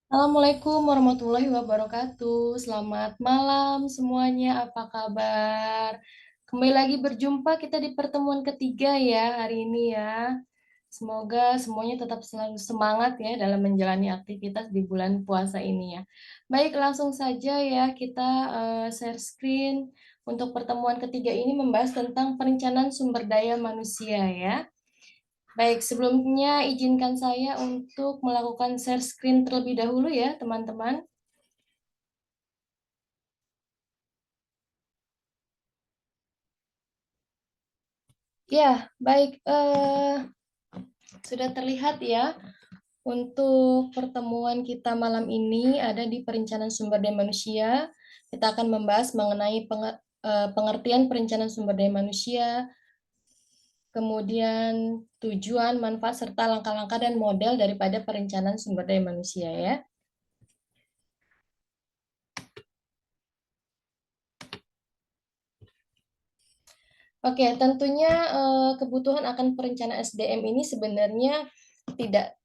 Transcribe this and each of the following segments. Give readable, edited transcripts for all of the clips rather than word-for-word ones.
Assalamualaikum warahmatullahi wabarakatuh. Selamat malam semuanya. Apa kabar? Kembali lagi berjumpa kita di pertemuan ketiga ya hari ini ya. Semoga semuanya tetap selalu semangat ya dalam menjalani aktivitas di bulan puasa ini ya. Baik, langsung saja ya kita share screen untuk pertemuan ketiga ini membahas tentang perencanaan sumber daya manusia ya. Baik, sebelumnya izinkan saya untuk melakukan share screen terlebih dahulu ya, teman-teman. Ya, baik. Sudah terlihat ya, untuk pertemuan kita malam ini ada di perencanaan sumber daya manusia. Kita akan membahas mengenai pengertian perencanaan sumber daya manusia, kemudian tujuan, manfaat, serta langkah-langkah dan model daripada perencanaan sumber daya manusia ya. Oke, tentunya kebutuhan akan perencanaan SDM ini sebenarnya tidak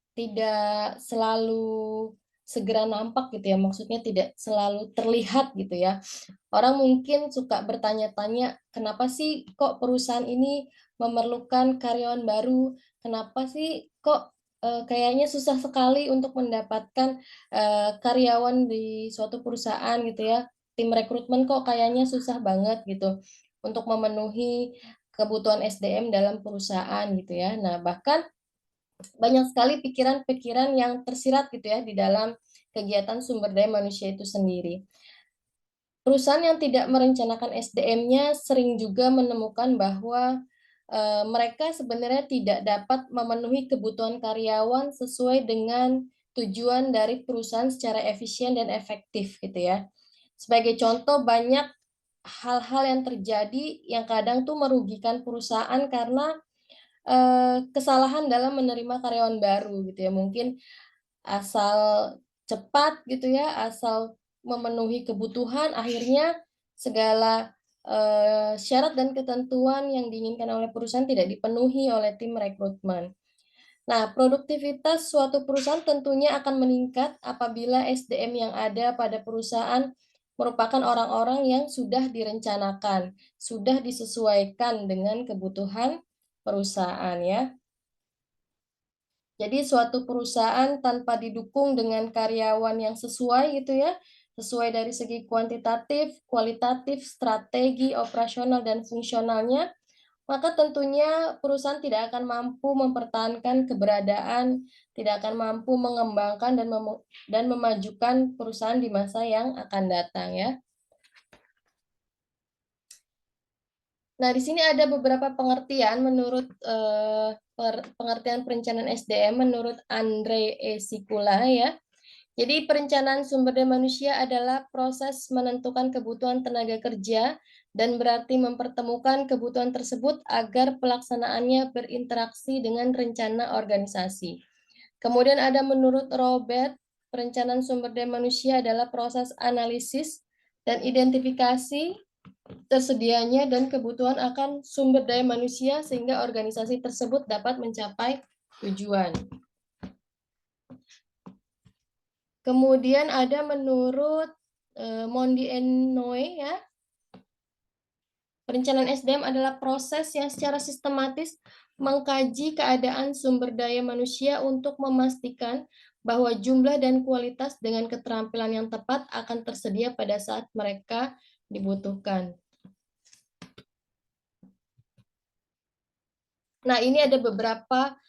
selalu segera nampak gitu ya, maksudnya tidak selalu terlihat gitu ya. Orang mungkin suka bertanya-tanya, kenapa sih kok perusahaan ini memerlukan karyawan baru? Kenapa sih kok kayaknya susah sekali untuk mendapatkan karyawan di suatu perusahaan gitu ya? Tim rekrutmen kok kayaknya susah banget gitu untuk memenuhi kebutuhan SDM dalam perusahaan gitu ya. Nah, bahkan banyak sekali pikiran-pikiran yang tersirat gitu ya di dalam kegiatan sumber daya manusia itu sendiri. Perusahaan yang tidak merencanakan SDM-nya sering juga menemukan bahwa mereka sebenarnya tidak dapat memenuhi kebutuhan karyawan sesuai dengan tujuan dari perusahaan secara efisien dan efektif gitu ya. Sebagai contoh, banyak hal-hal yang terjadi yang kadang tuh merugikan perusahaan karena kesalahan dalam menerima karyawan baru gitu ya. Mungkin asal cepat gitu ya, asal memenuhi kebutuhan, akhirnya segala syarat dan ketentuan yang diinginkan oleh perusahaan tidak dipenuhi oleh tim rekrutmen. Nah, produktivitas suatu perusahaan tentunya akan meningkat apabila SDM yang ada pada perusahaan merupakan orang-orang yang sudah direncanakan, sudah disesuaikan dengan kebutuhan perusahaan ya. Jadi suatu perusahaan tanpa didukung dengan karyawan yang sesuai gitu ya, sesuai dari segi kuantitatif, kualitatif, strategi, operasional, dan fungsionalnya, maka tentunya perusahaan tidak akan mampu mempertahankan keberadaan, tidak akan mampu mengembangkan dan memajukan perusahaan di masa yang akan datang ya. Nah, di sini ada beberapa pengertian menurut pengertian perencanaan SDM menurut Andre E. Sikula ya. Jadi perencanaan sumber daya manusia adalah proses menentukan kebutuhan tenaga kerja dan berarti mempertemukan kebutuhan tersebut agar pelaksanaannya berinteraksi dengan rencana organisasi. Kemudian ada menurut Robert, perencanaan sumber daya manusia adalah proses analisis dan identifikasi tersedianya dan kebutuhan akan sumber daya manusia sehingga organisasi tersebut dapat mencapai tujuan. Kemudian ada menurut Mondi Noe ya, perencanaan SDM adalah proses yang secara sistematis mengkaji keadaan sumber daya manusia untuk memastikan bahwa jumlah dan kualitas dengan keterampilan yang tepat akan tersedia pada saat mereka dibutuhkan. Nah, ini ada beberapa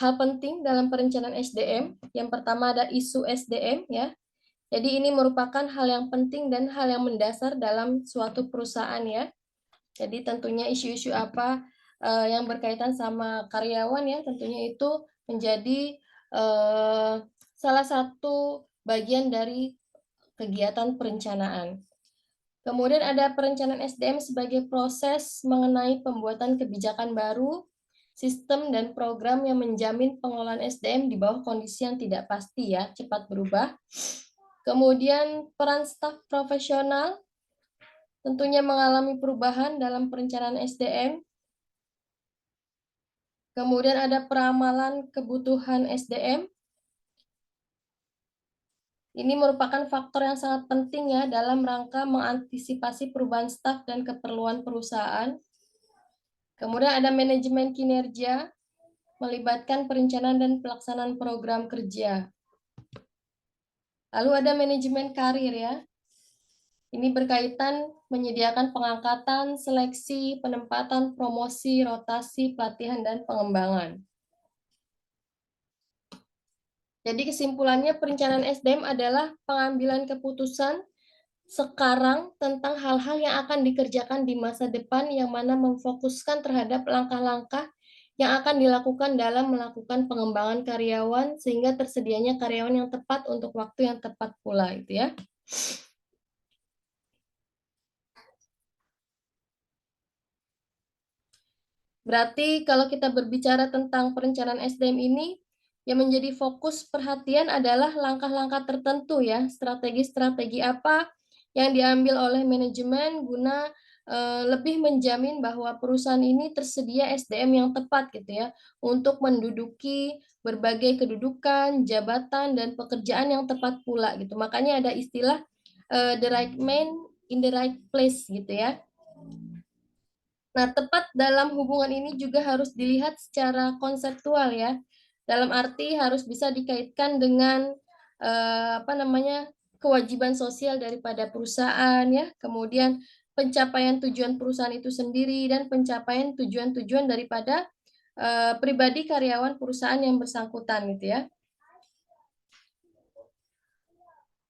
hal penting dalam perencanaan SDM. Yang pertama ada isu SDM ya. Jadi ini merupakan hal yang penting dan hal yang mendasar dalam suatu perusahaan ya. Jadi tentunya isu-isu apa yang berkaitan sama karyawan ya, tentunya itu menjadi salah satu bagian dari kegiatan perencanaan. Kemudian ada perencanaan SDM sebagai proses mengenai pembuatan kebijakan baru, sistem dan program yang menjamin pengelolaan SDM di bawah kondisi yang tidak pasti ya, cepat berubah. Kemudian peran staf profesional tentunya mengalami perubahan dalam perencanaan SDM. Kemudian ada peramalan kebutuhan SDM. Ini merupakan faktor yang sangat penting ya dalam rangka mengantisipasi perubahan staf dan keperluan perusahaan. Kemudian ada manajemen kinerja, melibatkan perencanaan dan pelaksanaan program kerja. Lalu ada manajemen karir ya. Ini berkaitan menyediakan pengangkatan, seleksi, penempatan, promosi, rotasi, pelatihan, dan pengembangan. Jadi kesimpulannya perencanaan SDM adalah pengambilan keputusan sekarang tentang hal-hal yang akan dikerjakan di masa depan yang mana memfokuskan terhadap langkah-langkah yang akan dilakukan dalam melakukan pengembangan karyawan sehingga tersedianya karyawan yang tepat untuk waktu yang tepat pula itu ya. Berarti kalau kita berbicara tentang perencanaan SDM ini, yang menjadi fokus perhatian adalah langkah-langkah tertentu ya, strategi-strategi apa yang diambil oleh manajemen guna lebih menjamin bahwa perusahaan ini tersedia SDM yang tepat gitu ya, untuk menduduki berbagai kedudukan, jabatan, dan pekerjaan yang tepat pula gitu. Makanya ada istilah the right man in the right place gitu ya. Nah, tepat dalam hubungan ini juga harus dilihat secara konseptual ya. Dalam arti harus bisa dikaitkan dengan apa namanya? Kewajiban sosial daripada perusahaan ya. Kemudian pencapaian tujuan perusahaan itu sendiri dan pencapaian tujuan-tujuan daripada pribadi karyawan perusahaan yang bersangkutan gitu ya.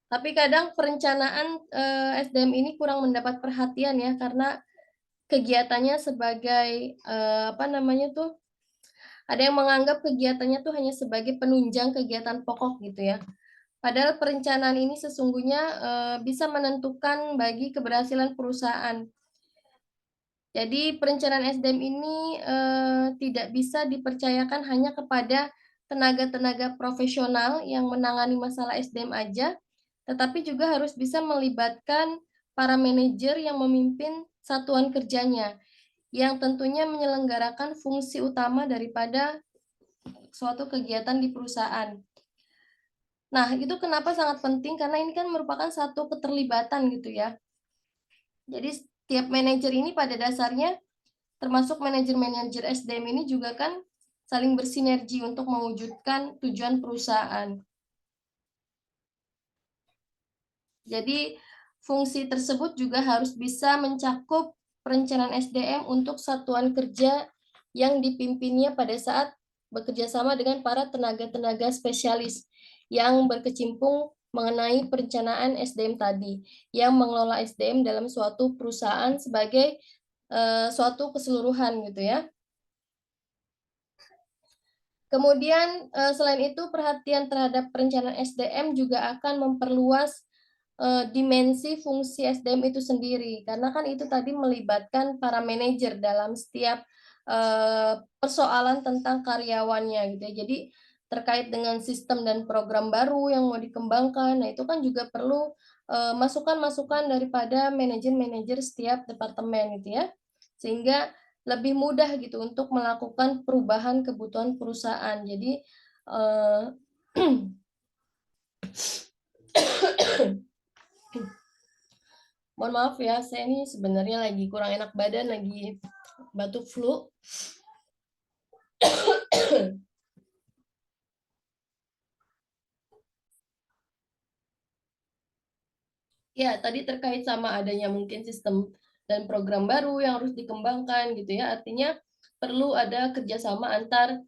Tapi kadang perencanaan SDM ini kurang mendapat perhatian ya karena kegiatannya sebagai apa namanya tuh, ada yang menganggap kegiatannya tuh hanya sebagai penunjang kegiatan pokok gitu ya. Padahal perencanaan ini sesungguhnya bisa menentukan bagi keberhasilan perusahaan. Jadi perencanaan SDM ini tidak bisa dipercayakan hanya kepada tenaga-tenaga profesional yang menangani masalah SDM aja, tetapi juga harus bisa melibatkan para manajer yang memimpin satuan kerjanya, yang tentunya menyelenggarakan fungsi utama daripada suatu kegiatan di perusahaan. Nah, itu kenapa sangat penting, karena ini kan merupakan satu keterlibatan gitu ya. Jadi setiap manajer ini pada dasarnya, termasuk manajer-manajer SDM ini juga kan saling bersinergi untuk mewujudkan tujuan perusahaan. Jadi fungsi tersebut juga harus bisa mencakup perencanaan SDM untuk satuan kerja yang dipimpinnya pada saat bekerja sama dengan para tenaga-tenaga spesialis yang berkecimpung mengenai perencanaan SDM tadi, yang mengelola SDM dalam suatu perusahaan sebagai suatu keseluruhan gitu ya. Kemudian selain itu perhatian terhadap perencanaan SDM juga akan memperluas dimensi fungsi SDM itu sendiri, karena kan itu tadi melibatkan para manajer dalam setiap persoalan tentang karyawannya gitu ya. Jadi terkait dengan sistem dan program baru yang mau dikembangkan, nah itu kan juga perlu masukan-masukan daripada manajer-manajer setiap departemen gitu ya, sehingga lebih mudah gitu untuk melakukan perubahan kebutuhan perusahaan. Jadi mohon maaf ya, saya ini sebenarnya lagi kurang enak badan, lagi batuk flu. Ya, tadi terkait sama adanya mungkin sistem dan program baru yang harus dikembangkan gitu ya. Artinya perlu ada kerjasama antar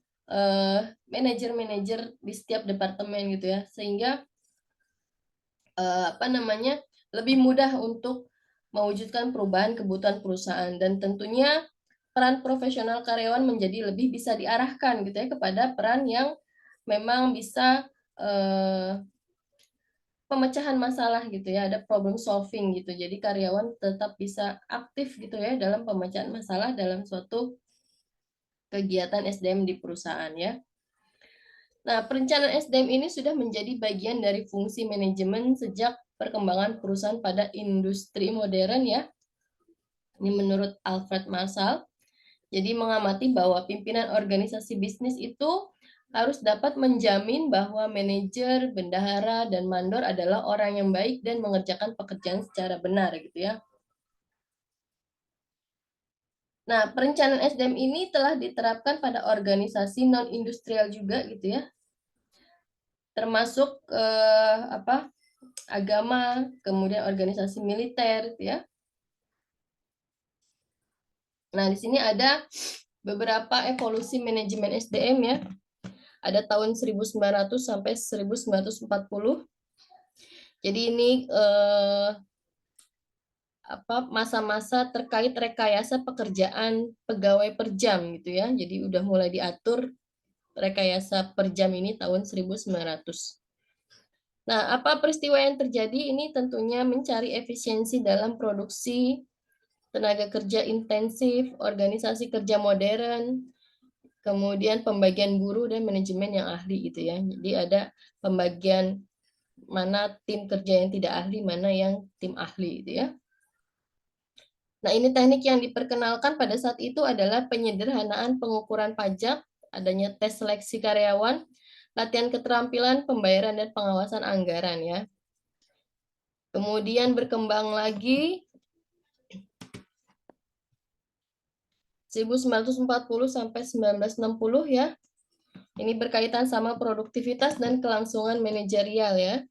manajer-manajer di setiap departemen gitu ya, sehingga apa namanya, lebih mudah untuk mewujudkan perubahan kebutuhan perusahaan, dan tentunya peran profesional karyawan menjadi lebih bisa diarahkan gitu ya kepada peran yang memang bisa pemecahan masalah gitu ya, ada problem solving gitu. Jadi karyawan tetap bisa aktif gitu ya dalam pemecahan masalah dalam suatu kegiatan SDM di perusahaan ya. Nah, perencanaan SDM ini sudah menjadi bagian dari fungsi manajemen sejak perkembangan perusahaan pada industri modern ya. Ini menurut Alfred Marshall. Jadi mengamati bahwa pimpinan organisasi bisnis itu harus dapat menjamin bahwa manajer, bendahara, dan mandor adalah orang yang baik dan mengerjakan pekerjaan secara benar gitu ya. Nah, perencanaan SDM ini telah diterapkan pada organisasi non-industrial juga gitu ya, termasuk agama, kemudian organisasi militer gitu ya. Nah, di sini ada beberapa evolusi manajemen SDM ya. Ada tahun 1900 sampai 1940. Jadi ini masa-masa terkait rekayasa pekerjaan pegawai per jam gitu ya. Jadi udah mulai diatur rekayasa per jam ini tahun 1900. Nah, apa peristiwa yang terjadi ini tentunya mencari efisiensi dalam produksi, tenaga kerja intensif, organisasi kerja modern, kemudian pembagian guru dan manajemen yang ahli gitu ya. Jadi ada pembagian mana tim kerja yang tidak ahli, mana yang tim ahli gitu ya. Nah, ini teknik yang diperkenalkan pada saat itu adalah penyederhanaan pengukuran pajak, adanya tes seleksi karyawan, latihan keterampilan, pembayaran, dan pengawasan anggaran ya. Kemudian berkembang lagi 1940 sampai 1960 ya. Ini berkaitan sama produktivitas dan kelangsungan manajerial ya.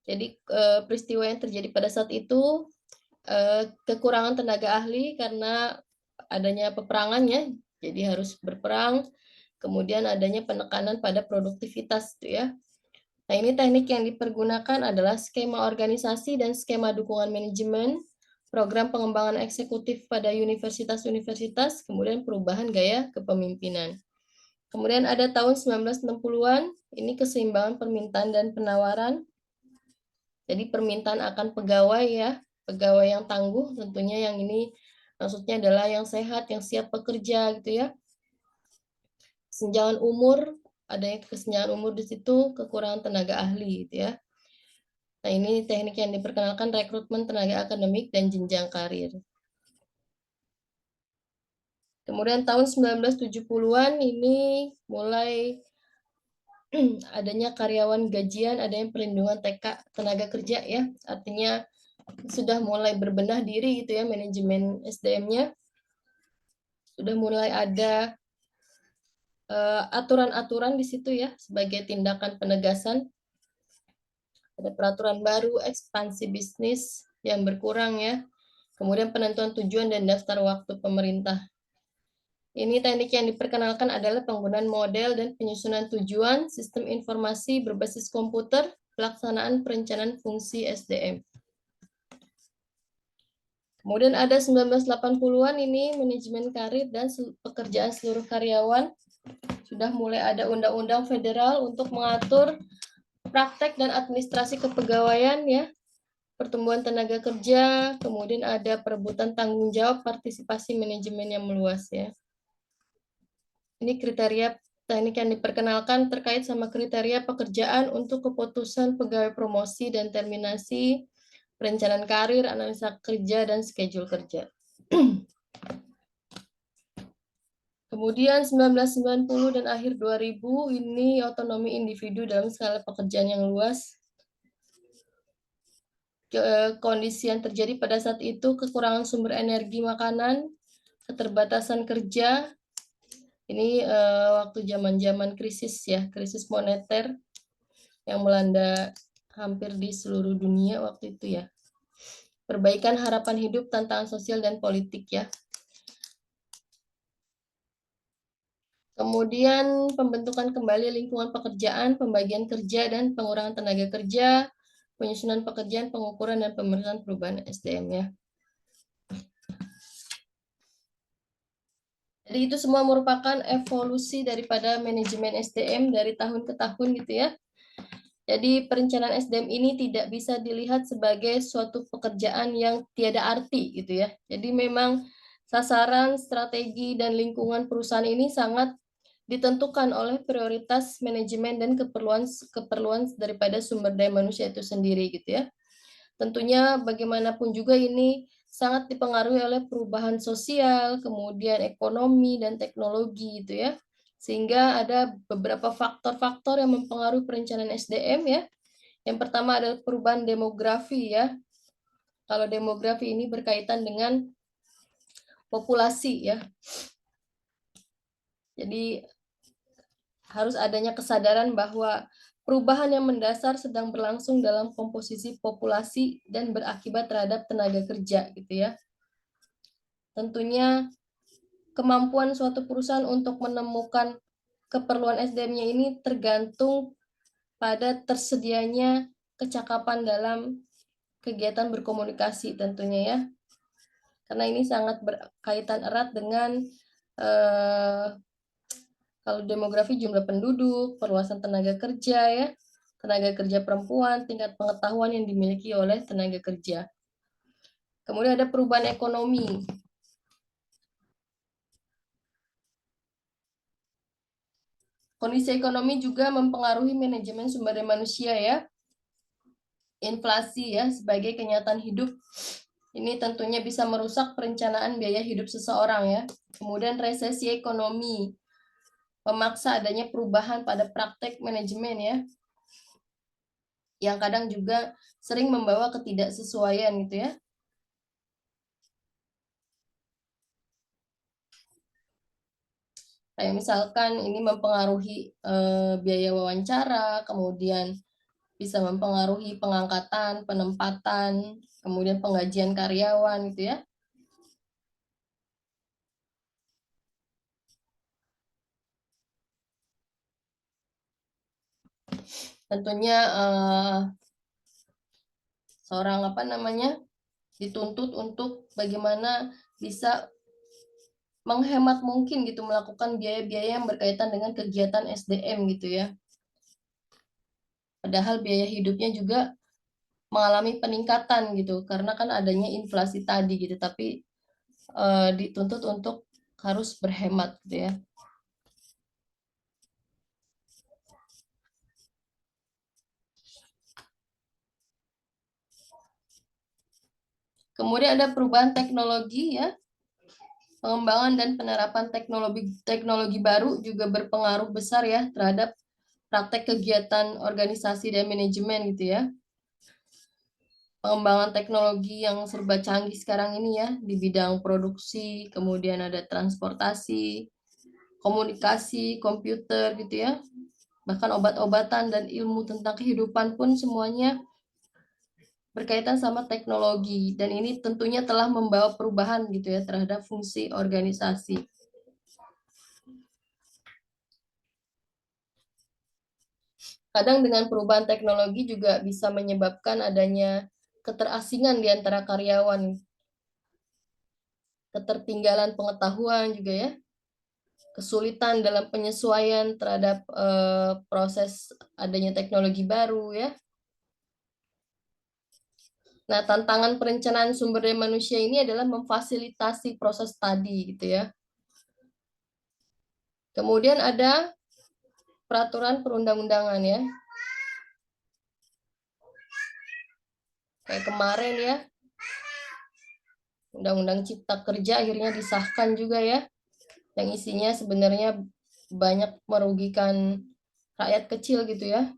Jadi peristiwa yang terjadi pada saat itu kekurangan tenaga ahli karena adanya peperangan ya, jadi harus berperang. Kemudian adanya penekanan pada produktivitas itu ya. Nah, ini teknik yang dipergunakan adalah skema organisasi dan skema dukungan manajemen, program pengembangan eksekutif pada universitas-universitas, kemudian perubahan gaya kepemimpinan. Kemudian ada tahun 1960-an, ini keseimbangan permintaan dan penawaran. Jadi permintaan akan pegawai ya, pegawai yang tangguh tentunya, yang ini maksudnya adalah yang sehat, yang siap bekerja gitu ya. Kesenjangan umur, adanya kesenjangan umur di situ, kekurangan tenaga ahli gitu ya. Nah, ini teknik yang diperkenalkan rekrutmen tenaga akademik dan jenjang karir. Kemudian tahun 1970-an ini mulai adanya karyawan gajian, adanya perlindungan tenaga kerja ya. Artinya sudah mulai berbenah diri gitu ya manajemen SDM-nya. Sudah mulai ada aturan-aturan di situ ya sebagai tindakan penegasan. Ada peraturan baru, ekspansi bisnis yang berkurang ya. Kemudian penentuan tujuan dan daftar waktu pemerintah. Ini teknik yang diperkenalkan adalah penggunaan model dan penyusunan tujuan, sistem informasi berbasis komputer, pelaksanaan perencanaan fungsi SDM. Kemudian ada 1980-an ini manajemen karir dan pekerjaan seluruh karyawan. Sudah mulai ada undang-undang federal untuk mengatur praktek dan administrasi kepegawaian ya. Pertumbuhan tenaga kerja, kemudian ada perebutan tanggung jawab, partisipasi manajemen yang meluas ya. Ini kriteria teknik yang diperkenalkan terkait sama kriteria pekerjaan untuk keputusan pegawai promosi dan terminasi, perencanaan karir, analisa kerja, dan schedule kerja. Kemudian 1990 dan akhir 2000 ini otonomi individu dalam skala pekerjaan yang luas. Kondisi yang terjadi pada saat itu kekurangan sumber energi makanan, keterbatasan kerja. Ini waktu zaman-zaman krisis ya, krisis moneter yang melanda hampir di seluruh dunia waktu itu ya. Perbaikan harapan hidup, tantangan sosial dan politik ya. Kemudian pembentukan kembali lingkungan pekerjaan, pembagian kerja dan pengurangan tenaga kerja, penyusunan pekerjaan, pengukuran dan pemeriksaan perubahan SDM ya. Jadi itu semua merupakan evolusi daripada manajemen SDM dari tahun ke tahun gitu ya. Jadi perencanaan SDM ini tidak bisa dilihat sebagai suatu pekerjaan yang tiada arti gitu ya. Jadi memang sasaran, strategi, dan lingkungan perusahaan ini sangat ditentukan oleh prioritas manajemen dan keperluan daripada sumber daya manusia itu sendiri gitu ya. Tentunya bagaimanapun juga ini sangat dipengaruhi oleh perubahan sosial, kemudian ekonomi dan teknologi gitu ya. Sehingga ada beberapa faktor-faktor yang mempengaruhi perencanaan SDM ya. Yang pertama adalah perubahan demografi ya. Kalau demografi ini berkaitan dengan populasi ya. Jadi harus adanya kesadaran bahwa perubahan yang mendasar sedang berlangsung dalam komposisi populasi dan berakibat terhadap tenaga kerja gitu ya. Tentunya kemampuan suatu perusahaan untuk menemukan keperluan SDM-nya ini tergantung pada tersedianya kecakapan dalam kegiatan berkomunikasi tentunya ya. Karena ini sangat berkaitan erat dengan kalau demografi jumlah penduduk, perluasan tenaga kerja ya, tenaga kerja perempuan, tingkat pengetahuan yang dimiliki oleh tenaga kerja. Kemudian ada perubahan ekonomi. Kondisi ekonomi juga mempengaruhi manajemen sumber daya manusia ya. Inflasi ya sebagai kenyataan hidup. Ini tentunya bisa merusak perencanaan biaya hidup seseorang ya. Kemudian resesi ekonomi memaksa adanya perubahan pada praktek manajemen ya. Yang kadang juga sering membawa ketidaksesuaian gitu ya. Kayak misalkan ini mempengaruhi biaya wawancara, kemudian bisa mempengaruhi pengangkatan, penempatan, kemudian penggajian karyawan gitu ya. Tentunya seorang dituntut untuk bagaimana bisa menghemat mungkin gitu melakukan biaya-biaya yang berkaitan dengan kegiatan SDM gitu ya. Padahal biaya hidupnya juga mengalami peningkatan gitu karena kan adanya inflasi tadi gitu, tapi dituntut untuk harus berhemat gitu ya. Kemudian ada perubahan teknologi ya. Pengembangan dan penerapan teknologi baru juga berpengaruh besar ya terhadap praktek kegiatan organisasi dan manajemen gitu ya. Pengembangan teknologi yang serba canggih sekarang ini ya di bidang produksi, kemudian ada transportasi, komunikasi, komputer gitu ya. Bahkan obat-obatan dan ilmu tentang kehidupan pun semuanya berkaitan sama teknologi dan ini tentunya telah membawa perubahan gitu ya terhadap fungsi organisasi. Kadang dengan perubahan teknologi juga bisa menyebabkan adanya keterasingan di antara karyawan, ketertinggalan pengetahuan juga ya, kesulitan dalam penyesuaian terhadap proses adanya teknologi baru ya. Nah, tantangan perencanaan sumber daya manusia ini adalah memfasilitasi proses tadi gitu ya. Kemudian ada peraturan perundang-undangan ya. Kayak kemarin ya, Undang-Undang Cipta Kerja akhirnya disahkan juga ya, yang isinya sebenarnya banyak merugikan rakyat kecil gitu ya,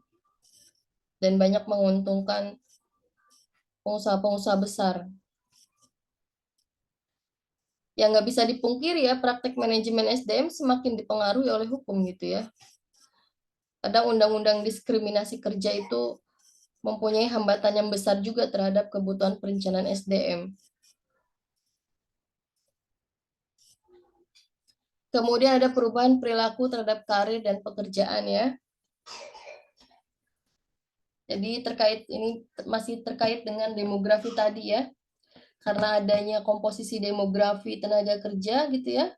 dan banyak menguntungkan pengusaha-pengusaha besar. Yang nggak bisa dipungkiri ya, praktek manajemen SDM semakin dipengaruhi oleh hukum gitu ya. Kadang undang-undang diskriminasi kerja itu mempunyai hambatan yang besar juga terhadap kebutuhan perencanaan SDM. Kemudian ada perubahan perilaku terhadap karir dan pekerjaan ya. Jadi ini masih terkait dengan demografi tadi ya. Karena adanya komposisi demografi tenaga kerja gitu ya.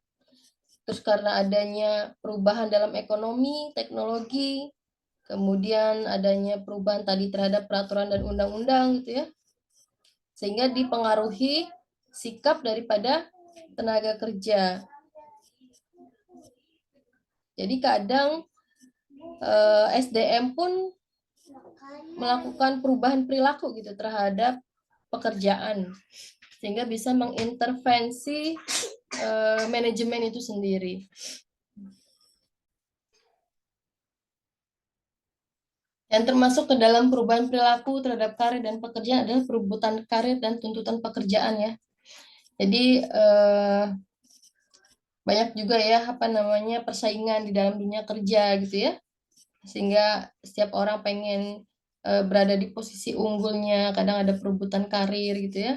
Terus karena adanya perubahan dalam ekonomi, teknologi, kemudian adanya perubahan tadi terhadap peraturan dan undang-undang gitu ya. Sehingga dipengaruhi sikap daripada tenaga kerja. Jadi kadang SDM pun melakukan perubahan perilaku gitu terhadap pekerjaan sehingga bisa mengintervensi manajemen itu sendiri. Yang termasuk ke dalam perubahan perilaku terhadap karir dan pekerjaan adalah perebutan karir dan tuntutan pekerjaan ya. Jadi banyak juga ya apa namanya persaingan di dalam dunia kerja gitu ya. Sehingga setiap orang pengen berada di posisi unggulnya, kadang ada perebutan karir gitu ya.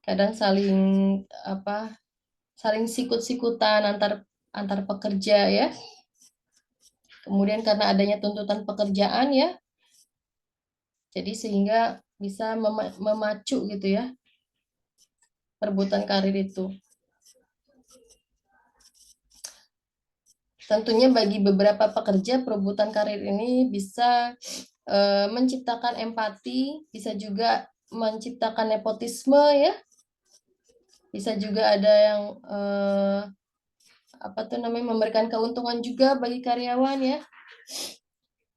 Kadang saling apa saling sikut-sikutan antar antar pekerja ya. Kemudian karena adanya tuntutan pekerjaan ya, jadi sehingga bisa memacu gitu ya perebutan karir itu. Tentunya bagi beberapa pekerja perebutan karir ini bisa menciptakan empati, bisa juga menciptakan nepotisme ya, bisa juga ada yang apa tuh namanya memberikan keuntungan juga bagi karyawan ya.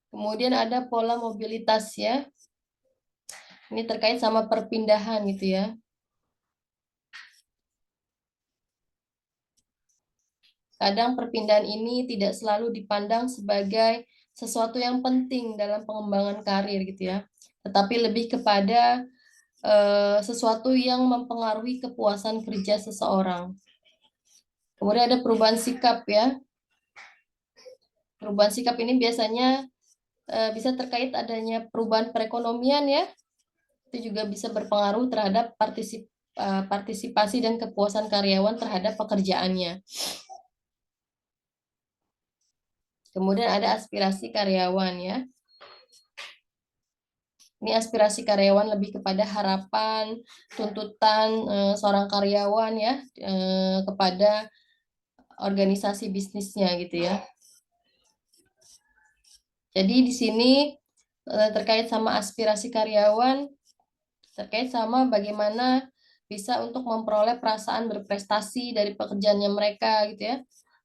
Kemudian ada pola mobilitas ya. Ini terkait sama perpindahan gitu ya. Kadang perpindahan ini tidak selalu dipandang sebagai sesuatu yang penting dalam pengembangan karir gitu ya. Tetapi lebih kepada sesuatu yang mempengaruhi kepuasan kerja seseorang. Kemudian ada perubahan sikap ya. Perubahan sikap ini biasanya bisa terkait adanya perubahan perekonomian ya. Itu juga bisa berpengaruh terhadap partisipasi dan kepuasan karyawan terhadap pekerjaannya. Kemudian ada aspirasi karyawan ya. Ini aspirasi karyawan lebih kepada harapan, tuntutan seorang karyawan ya kepada organisasi bisnisnya gitu ya. Jadi di sini terkait sama aspirasi karyawan, terkait sama bagaimana bisa untuk memperoleh perasaan berprestasi dari pekerjaannya mereka gitu ya.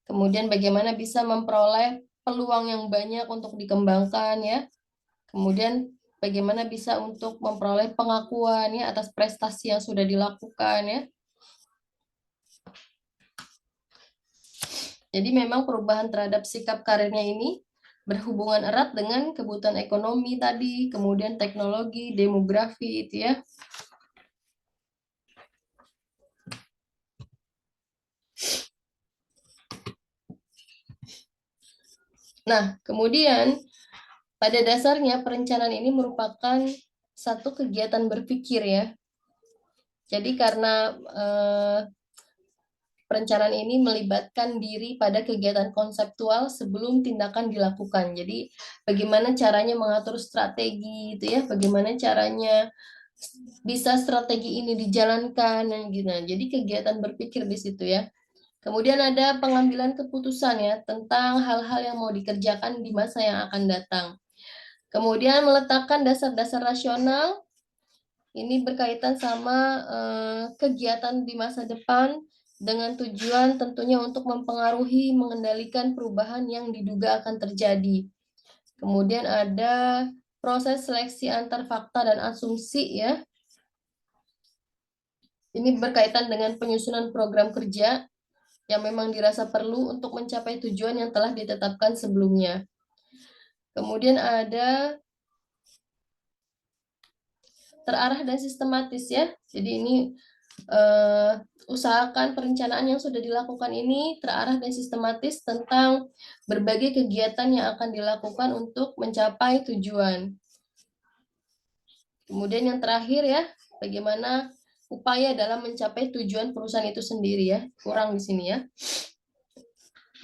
Kemudian bagaimana bisa memperoleh peluang yang banyak untuk dikembangkan ya. Kemudian bagaimana bisa untuk memperoleh pengakuan ya atas prestasi yang sudah dilakukan ya. Jadi memang perubahan terhadap sikap karirnya ini berhubungan erat dengan kebutuhan ekonomi tadi, kemudian teknologi, demografi itu ya. Nah, kemudian pada dasarnya perencanaan ini merupakan satu kegiatan berpikir ya. Jadi karena perencanaan ini melibatkan diri pada kegiatan konseptual sebelum tindakan dilakukan. Jadi bagaimana caranya mengatur strategi itu ya, bagaimana caranya bisa strategi ini dijalankan dan gitu. Jadi kegiatan berpikir di situ ya. Kemudian ada pengambilan keputusan ya tentang hal-hal yang mau dikerjakan di masa yang akan datang. Kemudian meletakkan dasar-dasar rasional ini berkaitan sama kegiatan di masa depan dengan tujuan tentunya untuk mempengaruhi, mengendalikan perubahan yang diduga akan terjadi. Kemudian ada proses seleksi antar fakta dan asumsi ya. Ini berkaitan dengan penyusunan program kerja yang memang dirasa perlu untuk mencapai tujuan yang telah ditetapkan sebelumnya. Kemudian ada terarah dan sistematis ya. Jadi ini usahakan perencanaan yang sudah dilakukan ini terarah dan sistematis tentang berbagai kegiatan yang akan dilakukan untuk mencapai tujuan. Kemudian yang terakhir ya, bagaimana upaya dalam mencapai tujuan perusahaan itu sendiri ya. Kurang di sini ya.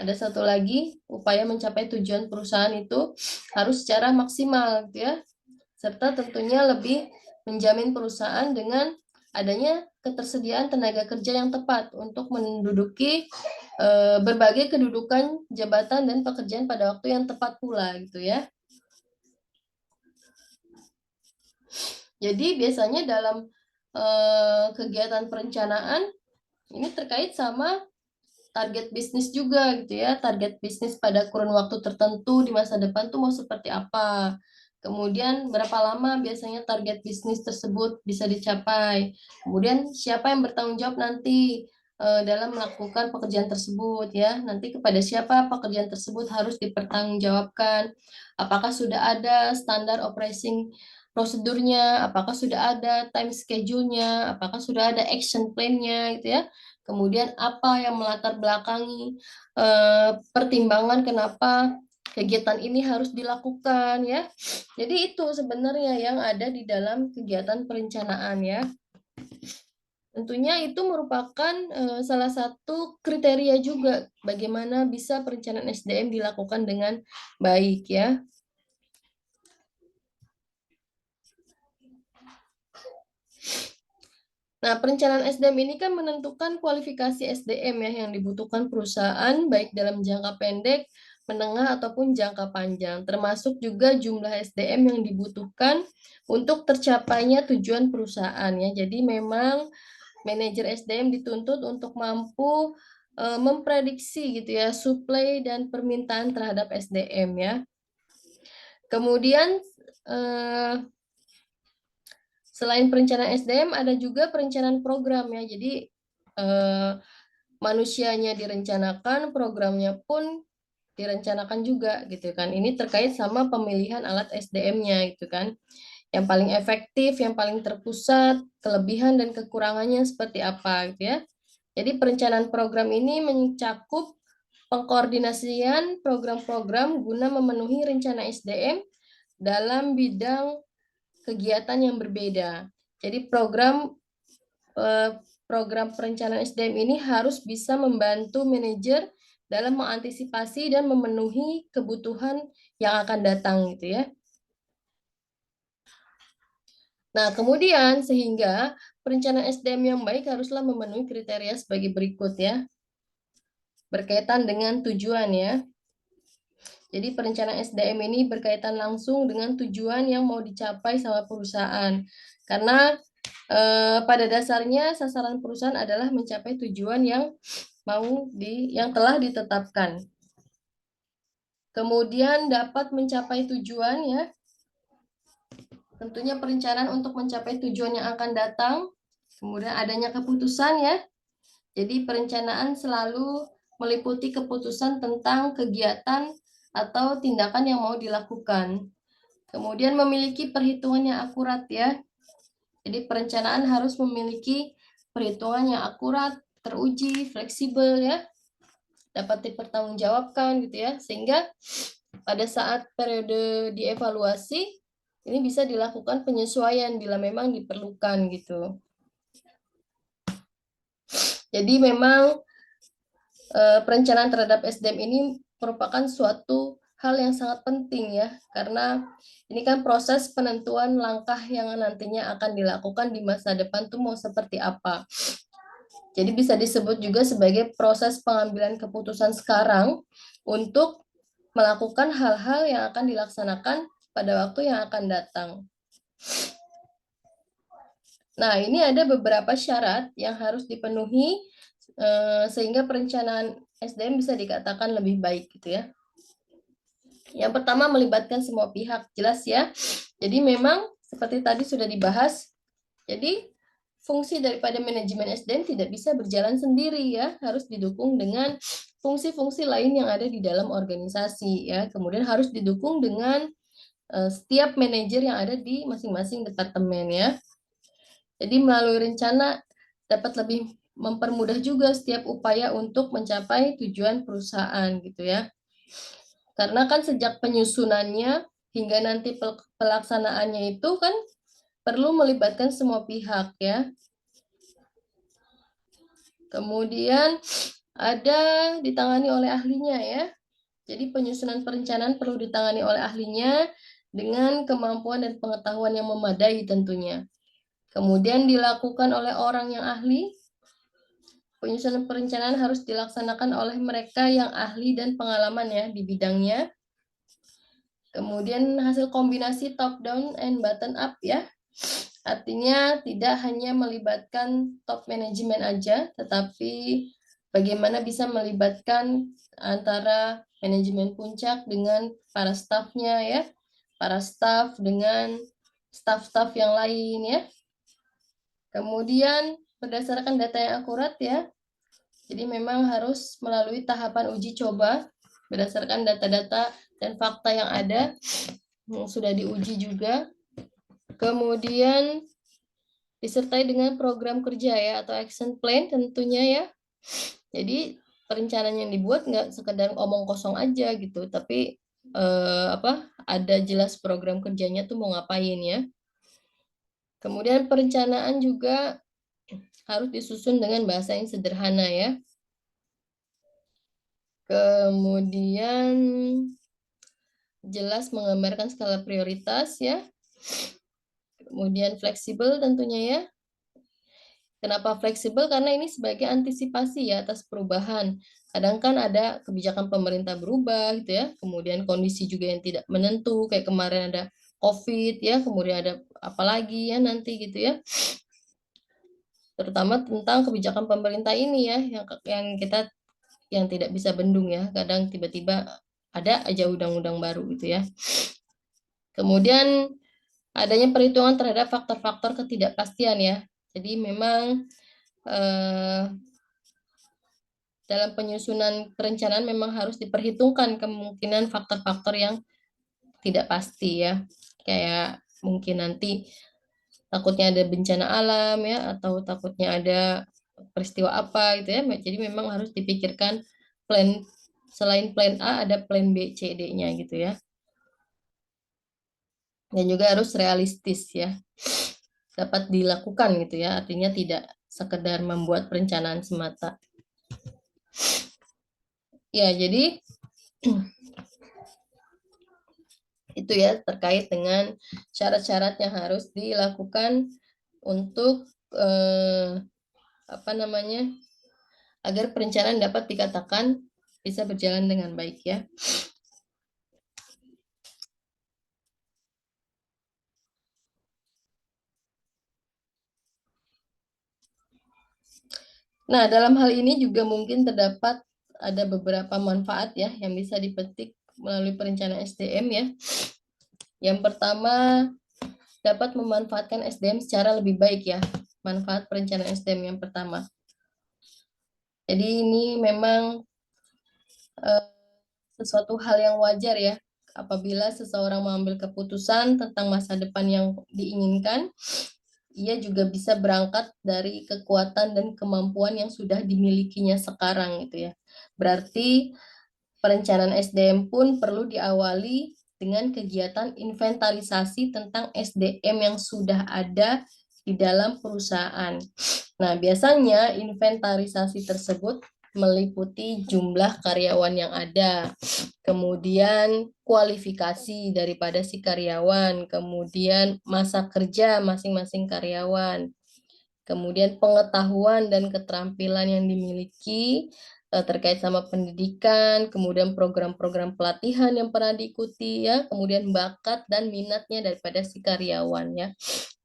Ada satu lagi, upaya mencapai tujuan perusahaan itu harus secara maksimal gitu ya. Serta tentunya lebih menjamin perusahaan dengan adanya ketersediaan tenaga kerja yang tepat untuk menduduki berbagai kedudukan jabatan dan pekerjaan pada waktu yang tepat pula gitu ya. Jadi biasanya dalam kegiatan perencanaan ini terkait sama target bisnis juga gitu ya. Target bisnis pada kurun waktu tertentu di masa depan tuh mau seperti apa. Kemudian berapa lama biasanya target bisnis tersebut bisa dicapai. Kemudian siapa yang bertanggung jawab nanti dalam melakukan pekerjaan tersebut ya. Nanti kepada siapa pekerjaan tersebut harus dipertanggungjawabkan. Apakah sudah ada standar operating prosedurnya, apakah sudah ada time schedule-nya, apakah sudah ada action plan-nya gitu ya. Kemudian apa yang melatar belakangi pertimbangan kenapa kegiatan ini harus dilakukan ya. Jadi itu sebenarnya yang ada di dalam kegiatan perencanaan ya. Tentunya itu merupakan salah satu kriteria juga bagaimana bisa perencanaan SDM dilakukan dengan baik ya. Nah, perencanaan SDM ini kan menentukan kualifikasi SDM ya yang dibutuhkan perusahaan baik dalam jangka pendek, menengah ataupun jangka panjang, termasuk juga jumlah SDM yang dibutuhkan untuk tercapainya tujuan perusahaan ya. Jadi memang manajer SDM dituntut untuk mampu memprediksi gitu ya suplai dan permintaan terhadap SDM ya. Kemudian selain perencanaan SDM ada juga perencanaan program ya. Jadi manusianya direncanakan, programnya pun direncanakan juga gitu kan. Ini terkait sama pemilihan alat SDM-nya gitu kan. Yang paling efektif, yang paling terpusat, kelebihan dan kekurangannya seperti apa gitu ya. Jadi perencanaan program ini mencakup pengkoordinasian program-program guna memenuhi rencana SDM dalam bidang kegiatan yang berbeda. Jadi program perencanaan SDM ini harus bisa membantu manajer dalam mengantisipasi dan memenuhi kebutuhan yang akan datang gitu ya. Nah, kemudian sehingga perencanaan SDM yang baik haruslah memenuhi kriteria sebagai berikut ya. Berkaitan dengan tujuan ya. Jadi perencanaan SDM ini berkaitan langsung dengan tujuan yang mau dicapai sama perusahaan. Karena pada dasarnya sasaran perusahaan adalah mencapai tujuan yang yang telah ditetapkan. Kemudian dapat mencapai tujuan ya. Tentunya perencanaan untuk mencapai tujuan yang akan datang. Kemudian adanya keputusan ya. Jadi perencanaan selalu meliputi keputusan tentang kegiatan atau tindakan yang mau dilakukan. Kemudian memiliki perhitungan yang akurat ya. Jadi perencanaan harus memiliki perhitungan yang akurat, teruji, fleksibel ya. Dapat dipertanggungjawabkan gitu ya. Sehingga pada saat periode dievaluasi ini bisa dilakukan penyesuaian bila memang diperlukan gitu. Jadi memang perencanaan terhadap SDM ini merupakan suatu hal yang sangat penting ya, karena ini kan proses penentuan langkah yang nantinya akan dilakukan di masa depan tuh mau seperti apa. Jadi bisa disebut juga sebagai proses pengambilan keputusan sekarang untuk melakukan hal-hal yang akan dilaksanakan pada waktu yang akan datang. Nah, ini ada beberapa syarat yang harus dipenuhi sehingga perencanaan SDM bisa dikatakan lebih baik gitu ya. Yang pertama melibatkan semua pihak, jelas ya. Jadi memang seperti tadi sudah dibahas, jadi fungsi daripada manajemen SDM tidak bisa berjalan sendiri ya, harus didukung dengan fungsi-fungsi lain yang ada di dalam organisasi ya. Kemudian harus didukung dengan setiap manajer yang ada di masing-masing departemen ya. Jadi melalui rencana dapat lebih mempermudah juga setiap upaya untuk mencapai tujuan perusahaan gitu ya. Karena kan sejak penyusunannya hingga nanti pelaksanaannya itu kan perlu melibatkan semua pihak ya. Kemudian ada ditangani oleh ahlinya ya. Jadi penyusunan perencanaan perlu ditangani oleh ahlinya dengan kemampuan dan pengetahuan yang memadai tentunya. Kemudian dilakukan oleh orang yang ahli. Penyusunan perencanaan harus dilaksanakan oleh mereka yang ahli dan pengalaman ya di bidangnya. Kemudian hasil kombinasi top down and bottom up ya. Artinya tidak hanya melibatkan top manajemen aja, tetapi bagaimana bisa melibatkan antara manajemen puncak dengan para stafnya ya, para staf dengan staf-staf yang lain ya. Kemudian berdasarkan data yang akurat ya, Jadi memang harus melalui tahapan uji coba berdasarkan data-data dan fakta yang ada yang sudah diuji juga. Kemudian disertai dengan program kerja ya atau action plan tentunya ya. Jadi perencanaan yang dibuat nggak sekedar omong kosong aja gitu, tapi ada jelas program kerjanya tuh mau ngapain ya. Kemudian perencanaan juga harus disusun dengan bahasa yang sederhana ya. Kemudian jelas menggambarkan skala prioritas ya. Kemudian fleksibel tentunya ya. Kenapa fleksibel? Karena ini sebagai antisipasi ya atas perubahan. Kadang kan ada kebijakan pemerintah berubah gitu ya, kemudian kondisi juga yang tidak menentu, kayak kemarin ada COVID ya, kemudian ada apa lagi ya nanti gitu ya. Terutama tentang kebijakan pemerintah ini ya, yang kita yang tidak bisa bendung ya, kadang tiba-tiba ada aja undang-undang baru gitu ya. Kemudian adanya perhitungan terhadap faktor-faktor ketidakpastian ya. Jadi memang dalam penyusunan perencanaan memang harus diperhitungkan kemungkinan faktor-faktor yang tidak pasti ya. Kayak mungkin nanti takutnya ada bencana alam ya atau takutnya ada peristiwa apa gitu ya. Jadi memang harus dipikirkan plan selain plan A ada plan B, C, D-nya gitu ya. Dan juga harus realistis ya. Dapat dilakukan gitu ya. Artinya tidak sekedar membuat perencanaan semata. Ya, jadi itu ya terkait dengan syarat-syarat yang harus dilakukan untuk apa namanya agar perencanaan dapat dikatakan bisa berjalan dengan baik ya. Nah, dalam hal ini juga mungkin terdapat ada beberapa manfaat ya yang bisa dipetik melalui perencanaan SDM ya. Yang pertama, dapat memanfaatkan SDM secara lebih baik ya. Manfaat perencanaan SDM yang pertama. Jadi ini memang sesuatu hal yang wajar ya apabila seseorang mengambil keputusan tentang masa depan yang diinginkan, ia juga bisa berangkat dari kekuatan dan kemampuan yang sudah dimilikinya sekarang gitu ya. Berarti perencanaan SDM pun perlu diawali dengan kegiatan inventarisasi tentang SDM yang sudah ada di dalam perusahaan. Nah, biasanya inventarisasi tersebut meliputi jumlah karyawan yang ada, kemudian kualifikasi daripada si karyawan, kemudian masa kerja masing-masing karyawan, kemudian pengetahuan dan keterampilan yang dimiliki terkait sama pendidikan, kemudian program-program pelatihan yang pernah diikuti ya, kemudian bakat dan minatnya daripada si karyawan ya.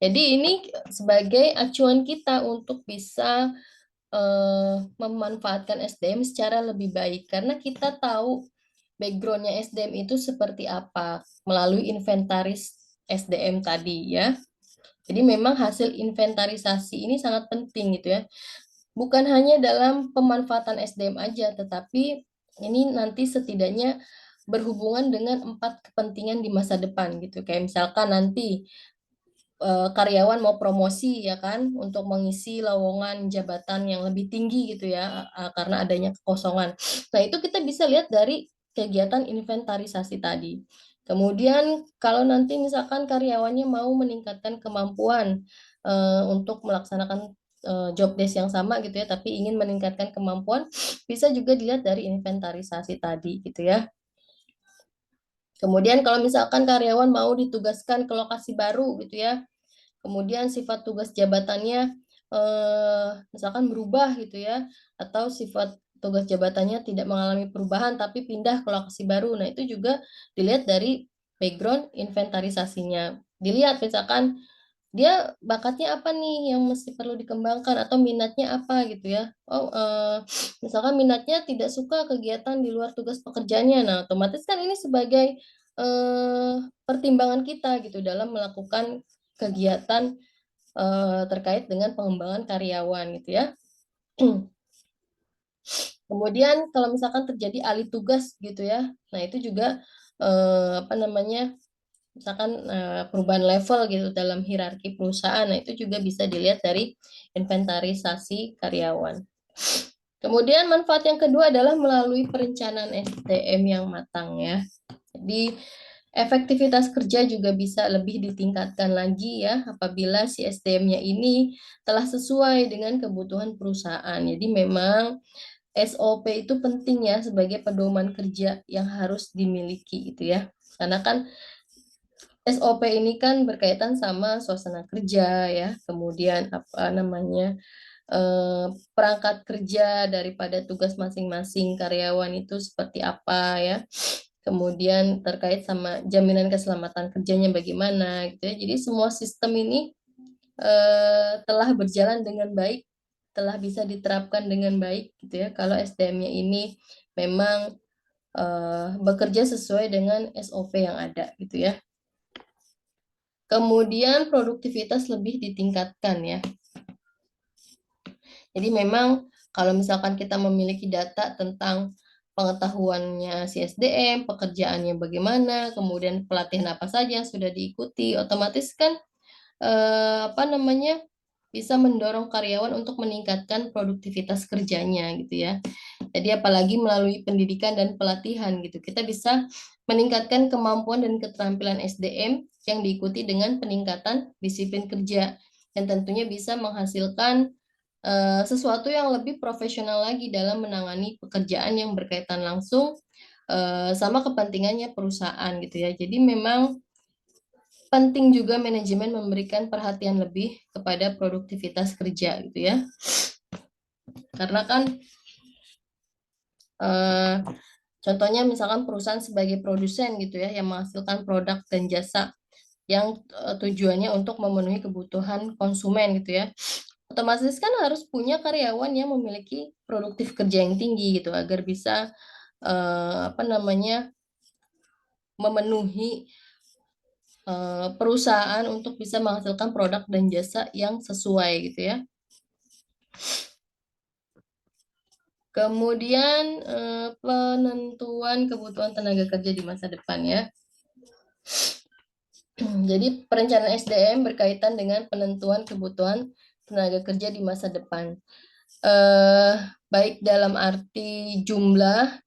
Jadi ini sebagai acuan kita untuk bisa memanfaatkan SDM secara lebih baik karena kita tahu backgroundnya SDM itu seperti apa melalui inventaris SDM tadi ya. Jadi memang hasil inventarisasi ini sangat penting gitu ya. Bukan hanya dalam pemanfaatan SDM aja, tetapi ini nanti setidaknya berhubungan dengan 4 kepentingan di masa depan gitu. Kayak misalkan nanti karyawan mau promosi ya kan untuk mengisi lowongan jabatan yang lebih tinggi gitu ya karena adanya kekosongan. Nah, itu kita bisa lihat dari kegiatan inventarisasi tadi. Kemudian kalau nanti misalkan karyawannya mau meningkatkan kemampuan untuk melaksanakan job desk yang sama gitu ya, tapi ingin meningkatkan kemampuan, bisa juga dilihat dari inventarisasi tadi gitu ya. Kemudian kalau misalkan karyawan mau ditugaskan ke lokasi baru gitu ya, kemudian sifat tugas jabatannya misalkan berubah gitu ya, atau sifat tugas jabatannya tidak mengalami perubahan tapi pindah ke lokasi baru. Nah, itu juga dilihat dari background inventarisasinya. Dilihat misalkan dia bakatnya apa nih yang mesti perlu dikembangkan atau minatnya apa gitu ya. Oh, misalkan minatnya tidak suka kegiatan di luar tugas pekerjaannya. Nah, otomatis kan ini sebagai pertimbangan kita gitu dalam melakukan kegiatan terkait dengan pengembangan karyawan gitu ya. Kemudian kalau misalkan terjadi alih tugas gitu ya, nah itu juga apa namanya, misalkan perubahan level gitu dalam hierarki perusahaan, nah itu juga bisa dilihat dari inventarisasi karyawan. Kemudian manfaat yang kedua adalah melalui perencanaan SDM yang matang ya. Jadi efektivitas kerja juga bisa lebih ditingkatkan lagi ya apabila si SDM-nya ini telah sesuai dengan kebutuhan perusahaan. Jadi memang SOP itu penting ya sebagai pedoman kerja yang harus dimiliki gitu ya. Karena kan SOP ini kan berkaitan sama suasana kerja ya, kemudian apa namanya perangkat kerja daripada tugas masing-masing karyawan itu seperti apa ya. Kemudian terkait sama jaminan keselamatan kerjanya bagaimana gitu ya. Jadi semua sistem ini telah berjalan dengan baik, telah bisa diterapkan dengan baik gitu ya. Kalau SDM-nya ini memang bekerja sesuai dengan SOP yang ada gitu ya. Kemudian produktivitas lebih ditingkatkan ya. Jadi memang kalau misalkan kita memiliki data tentang pengetahuannya si SDM, pekerjaannya bagaimana, kemudian pelatihan apa saja yang sudah diikuti, otomatis kan apa namanya bisa mendorong karyawan untuk meningkatkan produktivitas kerjanya gitu ya. Jadi apalagi melalui pendidikan dan pelatihan gitu, kita bisa meningkatkan kemampuan dan keterampilan SDM yang diikuti dengan peningkatan disiplin kerja dan tentunya bisa menghasilkan sesuatu yang lebih profesional lagi dalam menangani pekerjaan yang berkaitan langsung sama kepentingannya perusahaan gitu ya. Jadi memang penting juga manajemen memberikan perhatian lebih kepada produktivitas kerja gitu ya. Karena kan eh, contohnya misalkan perusahaan sebagai produsen gitu ya yang menghasilkan produk dan jasa yang tujuannya untuk memenuhi kebutuhan konsumen gitu ya. Otomatis kan harus punya karyawan yang memiliki produktif kerja yang tinggi gitu agar bisa apa namanya memenuhi perusahaan untuk bisa menghasilkan produk dan jasa yang sesuai gitu ya. Kemudian penentuan kebutuhan tenaga kerja di masa depan ya. Jadi perencanaan SDM berkaitan dengan penentuan kebutuhan tenaga kerja di masa depan. Eh, baik dalam arti jumlah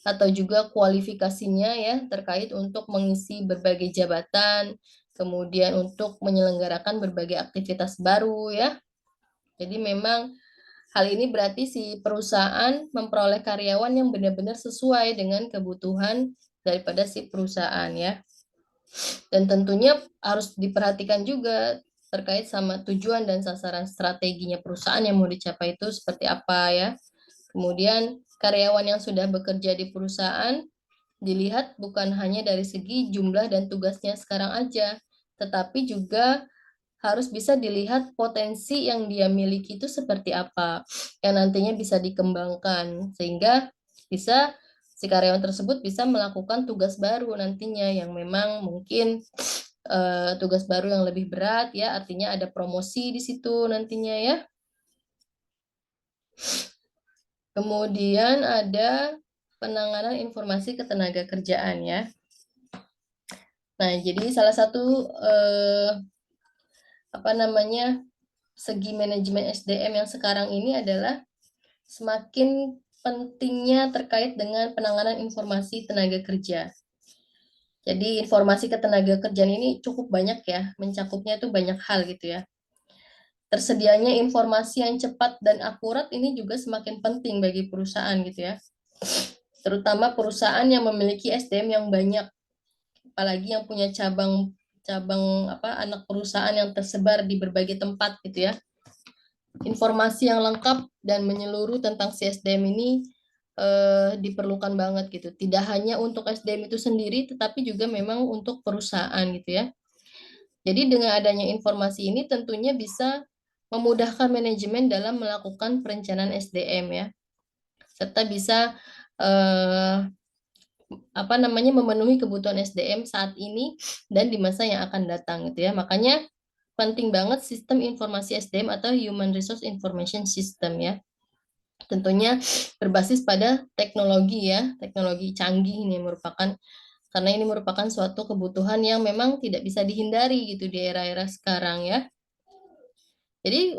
atau juga kualifikasinya ya terkait untuk mengisi berbagai jabatan, kemudian untuk menyelenggarakan berbagai aktivitas baru ya. Jadi memang hal ini berarti si perusahaan memperoleh karyawan yang benar-benar sesuai dengan kebutuhan daripada si perusahaan ya. Dan tentunya harus diperhatikan juga terkait sama tujuan dan sasaran strateginya perusahaan yang mau dicapai itu seperti apa ya. Kemudian karyawan yang sudah bekerja di perusahaan dilihat bukan hanya dari segi jumlah dan tugasnya sekarang aja, tetapi juga harus bisa dilihat potensi yang dia miliki itu seperti apa, yang nantinya bisa dikembangkan, sehingga bisa si karyawan tersebut bisa melakukan tugas baru nantinya yang memang mungkin tugas baru yang lebih berat ya, artinya ada promosi di situ nantinya ya. Kemudian ada penanganan informasi ketenaga kerjaan ya. Nah, jadi salah satu apa namanya segi manajemen SDM yang sekarang ini adalah semakin pentingnya terkait dengan penanganan informasi tenaga kerja. Jadi informasi ketenaga kerjaan ini cukup banyak ya, mencakupnya itu banyak hal gitu ya. Tersedianya informasi yang cepat dan akurat ini juga semakin penting bagi perusahaan gitu ya. Terutama perusahaan yang memiliki SDM yang banyak, apalagi yang punya cabang apa anak perusahaan yang tersebar di berbagai tempat gitu ya. Informasi yang lengkap dan menyeluruh tentang si SDM ini diperlukan banget gitu. Tidak hanya untuk SDM itu sendiri, tetapi juga memang untuk perusahaan gitu ya. Jadi dengan adanya informasi ini tentunya bisa memudahkan manajemen dalam melakukan perencanaan SDM ya, serta bisa eh, apa namanya memenuhi kebutuhan SDM saat ini dan di masa yang akan datang gitu ya. Makanya penting banget sistem informasi SDM atau Human Resource Information System ya. Tentunya berbasis pada teknologi ya, teknologi canggih ini merupakan karena ini merupakan suatu kebutuhan yang memang tidak bisa dihindari gitu di era-era sekarang ya. Jadi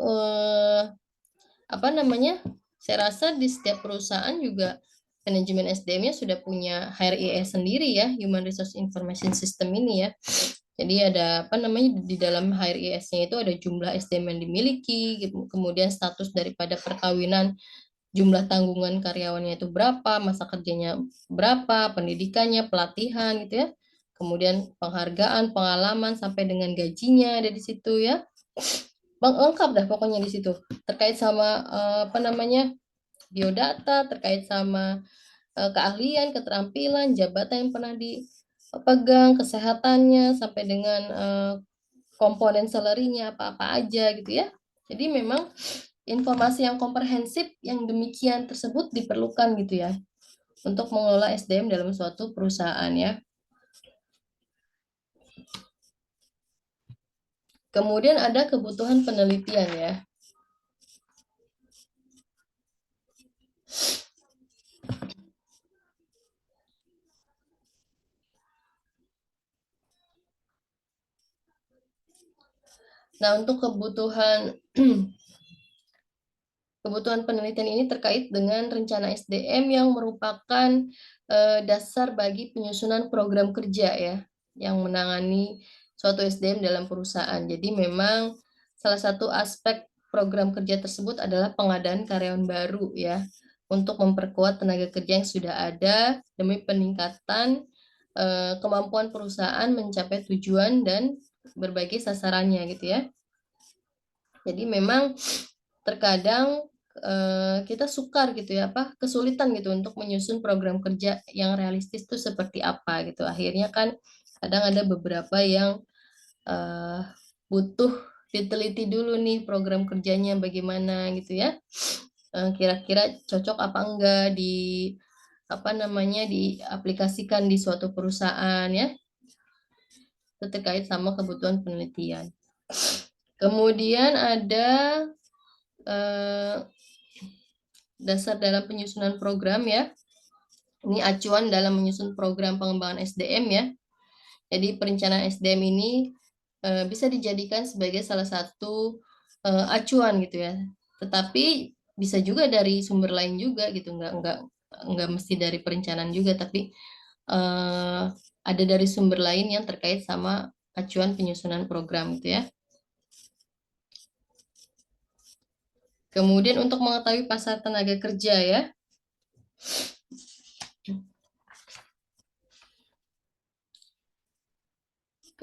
apa namanya? Saya rasa di setiap perusahaan juga manajemen SDM-nya sudah punya HRIS sendiri ya, Human Resource Information System ini ya. Jadi ada apa namanya di dalam HRIS-nya itu ada jumlah SDM yang dimiliki, kemudian status daripada perkawinan, jumlah tanggungan karyawannya itu berapa, masa kerjanya berapa, pendidikannya, pelatihan gitu ya. Kemudian penghargaan, pengalaman sampai dengan gajinya ada di situ ya. Bang, lengkap dah pokoknya di situ. Terkait sama apa namanya? Biodata, terkait sama keahlian, keterampilan, jabatan yang pernah dipegang, kesehatannya sampai dengan komponen salary-nya apa-apa aja gitu ya. Jadi memang informasi yang komprehensif yang demikian tersebut diperlukan gitu ya untuk mengelola SDM dalam suatu perusahaan ya. Kemudian ada kebutuhan penelitian ya. Nah, untuk kebutuhan kebutuhan penelitian ini terkait dengan rencana SDM yang merupakan dasar bagi penyusunan program kerja ya, yang menangani suatu SDM dalam perusahaan. Jadi memang salah satu aspek program kerja tersebut adalah pengadaan karyawan baru ya, untuk memperkuat tenaga kerja yang sudah ada demi peningkatan kemampuan perusahaan mencapai tujuan dan berbagai sasarannya gitu ya. Jadi memang terkadang kita sukar gitu ya, apa kesulitan gitu untuk menyusun program kerja yang realistis itu seperti apa gitu. Akhirnya kan kadang ada beberapa yang eh, butuh diteliti dulu nih program kerjanya bagaimana gitu ya. Kira-kira cocok apa enggak di apa namanya diaplikasikan di suatu perusahaan ya. Itu terkait sama kebutuhan penelitian. Kemudian ada eh, dasar dalam penyusunan program ya. Ini acuan dalam menyusun program pengembangan SDM ya. Jadi perencanaan SDM ini bisa dijadikan sebagai salah satu acuan gitu ya. Tetapi bisa juga dari sumber lain juga gitu, nggak mesti dari perencanaan juga, tapi ada dari sumber lain yang terkait sama acuan penyusunan program gitu ya. Kemudian untuk mengetahui pasar tenaga kerja ya.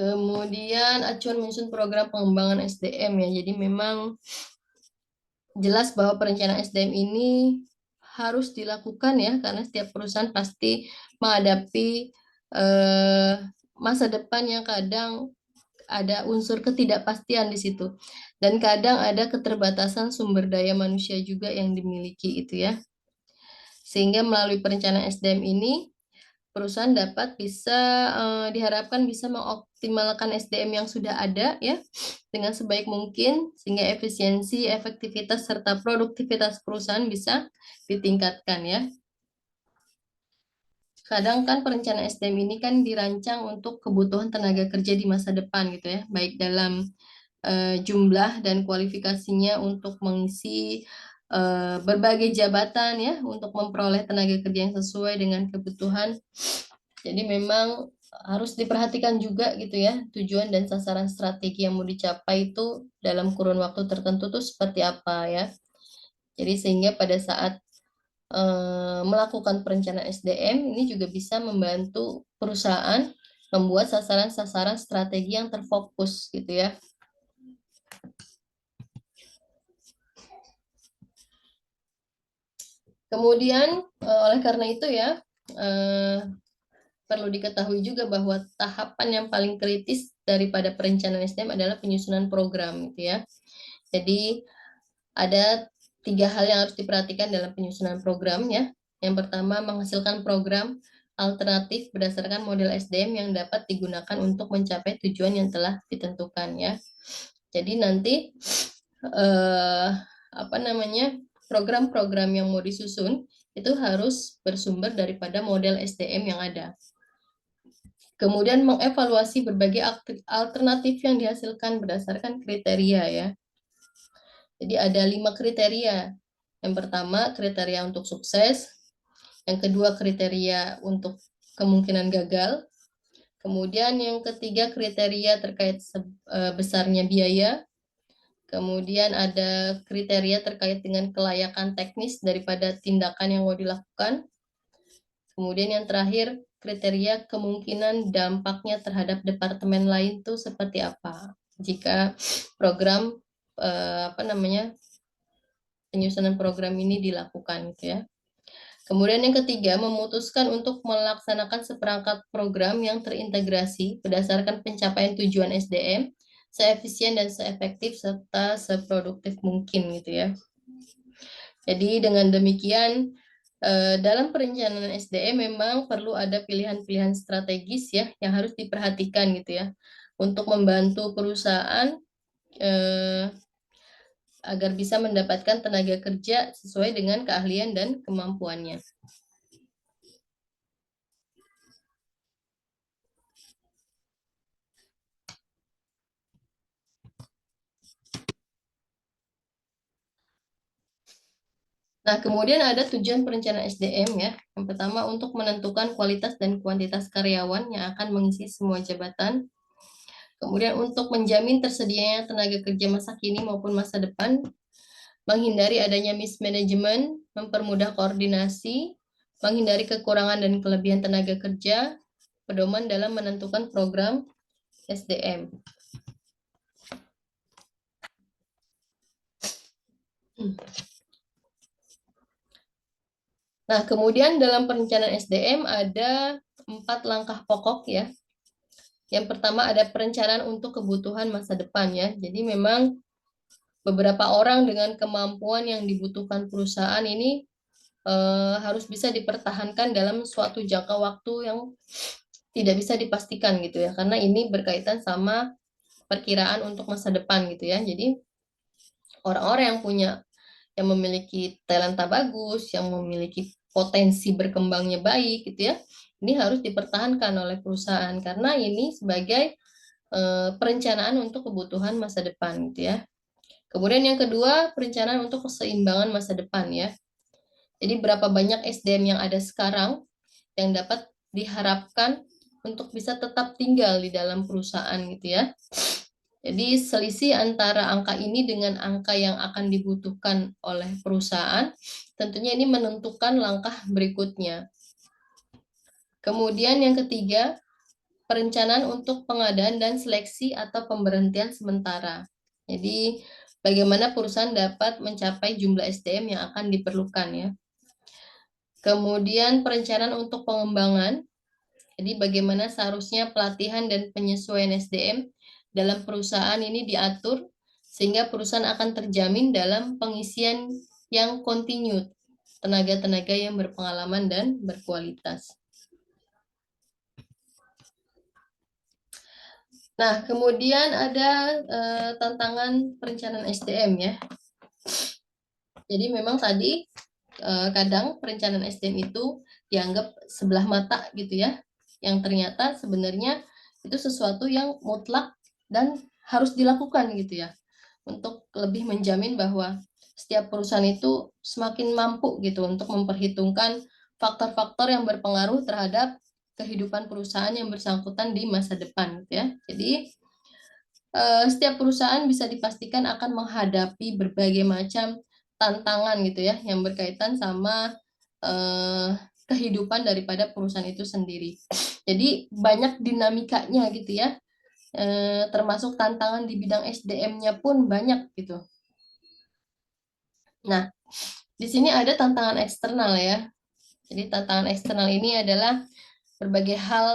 Kemudian acuan menyusun program pengembangan SDM ya. Jadi memang jelas bahwa perencanaan SDM ini harus dilakukan ya, karena setiap perusahaan pasti menghadapi eh, masa depan yang kadang ada unsur ketidakpastian di situ. Dan kadang ada keterbatasan sumber daya manusia juga yang dimiliki itu ya. Sehingga melalui perencanaan SDM ini perusahaan dapat bisa diharapkan bisa mengoptimalkan SDM yang sudah ada ya dengan sebaik mungkin sehingga efisiensi, efektivitas serta produktivitas perusahaan bisa ditingkatkan ya. Kadang kan perencanaan SDM ini kan dirancang untuk kebutuhan tenaga kerja di masa depan gitu ya, baik dalam jumlah dan kualifikasinya untuk mengisi berbagai jabatan ya, untuk memperoleh tenaga kerja yang sesuai dengan kebutuhan. Jadi memang harus diperhatikan juga gitu ya, tujuan dan sasaran strategi yang mau dicapai itu dalam kurun waktu tertentu tuh seperti apa ya. Jadi sehingga pada saat melakukan perencanaan SDM ini juga bisa membantu perusahaan membuat sasaran-sasaran strategi yang terfokus gitu ya. Kemudian oleh karena itu ya perlu diketahui juga bahwa tahapan yang paling kritis daripada perencanaan SDM adalah penyusunan program gitu ya. Jadi ada 3 hal yang harus diperhatikan dalam penyusunan program ya. Yang pertama, menghasilkan program alternatif berdasarkan model SDM yang dapat digunakan untuk mencapai tujuan yang telah ditentukan ya. Jadi nanti apa namanya program-program yang mau disusun itu harus bersumber daripada model SDM yang ada. Kemudian mengevaluasi berbagai alternatif yang dihasilkan berdasarkan kriteria ya. Jadi ada 5 kriteria. Yang pertama kriteria untuk sukses, yang kedua kriteria untuk kemungkinan gagal, kemudian yang ketiga kriteria terkait besarnya biaya, kemudian ada kriteria terkait dengan kelayakan teknis daripada tindakan yang mau dilakukan, kemudian yang terakhir kriteria kemungkinan dampaknya terhadap departemen lain tuh seperti apa jika program penyusunan program ini dilakukan gitu ya. Kemudian yang ketiga, memutuskan untuk melaksanakan seperangkat program yang terintegrasi berdasarkan pencapaian tujuan SDM, seefisien dan seefektif serta seproduktif mungkin gitu ya. Jadi dengan demikian dalam perencanaan SDM memang perlu ada pilihan-pilihan strategis ya yang harus diperhatikan gitu ya untuk membantu perusahaan agar bisa mendapatkan tenaga kerja sesuai dengan keahlian dan kemampuannya. Nah, kemudian ada tujuan perencanaan SDM ya. Yang pertama untuk menentukan kualitas dan kuantitas karyawan yang akan mengisi semua jabatan. Kemudian untuk menjamin tersedianya tenaga kerja masa kini maupun masa depan, menghindari adanya mismanagement, mempermudah koordinasi, menghindari kekurangan dan kelebihan tenaga kerja, pedoman dalam menentukan program SDM. Nah, kemudian dalam perencanaan SDM ada 4 langkah pokok ya. Yang pertama ada perencanaan untuk kebutuhan masa depan ya. Jadi memang beberapa orang dengan kemampuan yang dibutuhkan perusahaan ini harus bisa dipertahankan dalam suatu jangka waktu yang tidak bisa dipastikan gitu ya. Karena ini berkaitan sama perkiraan untuk masa depan gitu ya. Jadi orang-orang yang memiliki talenta bagus, yang memiliki potensi berkembangnya baik gitu ya. Ini harus dipertahankan oleh perusahaan karena ini sebagai perencanaan untuk kebutuhan masa depan gitu ya. Kemudian yang kedua, perencanaan untuk keseimbangan masa depan ya. Jadi berapa banyak SDM yang ada sekarang yang dapat diharapkan untuk bisa tetap tinggal di dalam perusahaan gitu ya. Jadi selisih antara angka ini dengan angka yang akan dibutuhkan oleh perusahaan, tentunya ini menentukan langkah berikutnya. Kemudian yang ketiga, perencanaan untuk pengadaan dan seleksi atau pemberhentian sementara. Jadi bagaimana perusahaan dapat mencapai jumlah SDM yang akan diperlukan ya. Kemudian perencanaan untuk pengembangan. Jadi bagaimana seharusnya pelatihan dan penyesuaian SDM dalam perusahaan ini diatur sehingga perusahaan akan terjamin dalam pengisian yang kontinu, tenaga-tenaga yang berpengalaman dan berkualitas. Nah, kemudian ada tantangan perencanaan SDM ya. Jadi memang tadi kadang perencanaan SDM itu dianggap sebelah mata gitu ya, yang ternyata sebenarnya itu sesuatu yang mutlak dan harus dilakukan gitu ya, untuk lebih menjamin bahwa setiap perusahaan itu semakin mampu gitu untuk memperhitungkan faktor-faktor yang berpengaruh terhadap kehidupan perusahaan yang bersangkutan di masa depan gitu ya. Jadi setiap perusahaan bisa dipastikan akan menghadapi berbagai macam tantangan gitu ya yang berkaitan sama kehidupan daripada perusahaan itu sendiri. Jadi banyak dinamikanya gitu ya, termasuk tantangan di bidang SDM-nya pun banyak gitu. Nah, di sini ada tantangan eksternal ya. Jadi tantangan eksternal ini adalah berbagai hal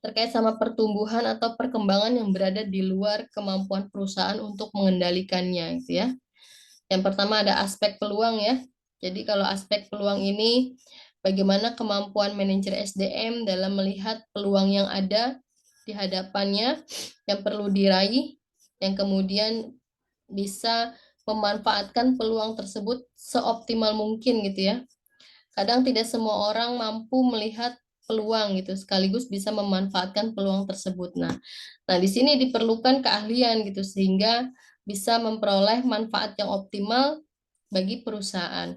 terkait sama pertumbuhan atau perkembangan yang berada di luar kemampuan perusahaan untuk mengendalikannya gitu ya. Yang pertama ada aspek peluang ya. Jadi kalau aspek peluang ini bagaimana kemampuan manajer SDM dalam melihat peluang yang ada di hadapannya yang perlu diraih, yang kemudian bisa memanfaatkan peluang tersebut seoptimal mungkin gitu ya. Kadang tidak semua orang mampu melihat peluang gitu, sekaligus bisa memanfaatkan peluang tersebut. Nah, di sini diperlukan keahlian gitu sehingga bisa memperoleh manfaat yang optimal bagi perusahaan.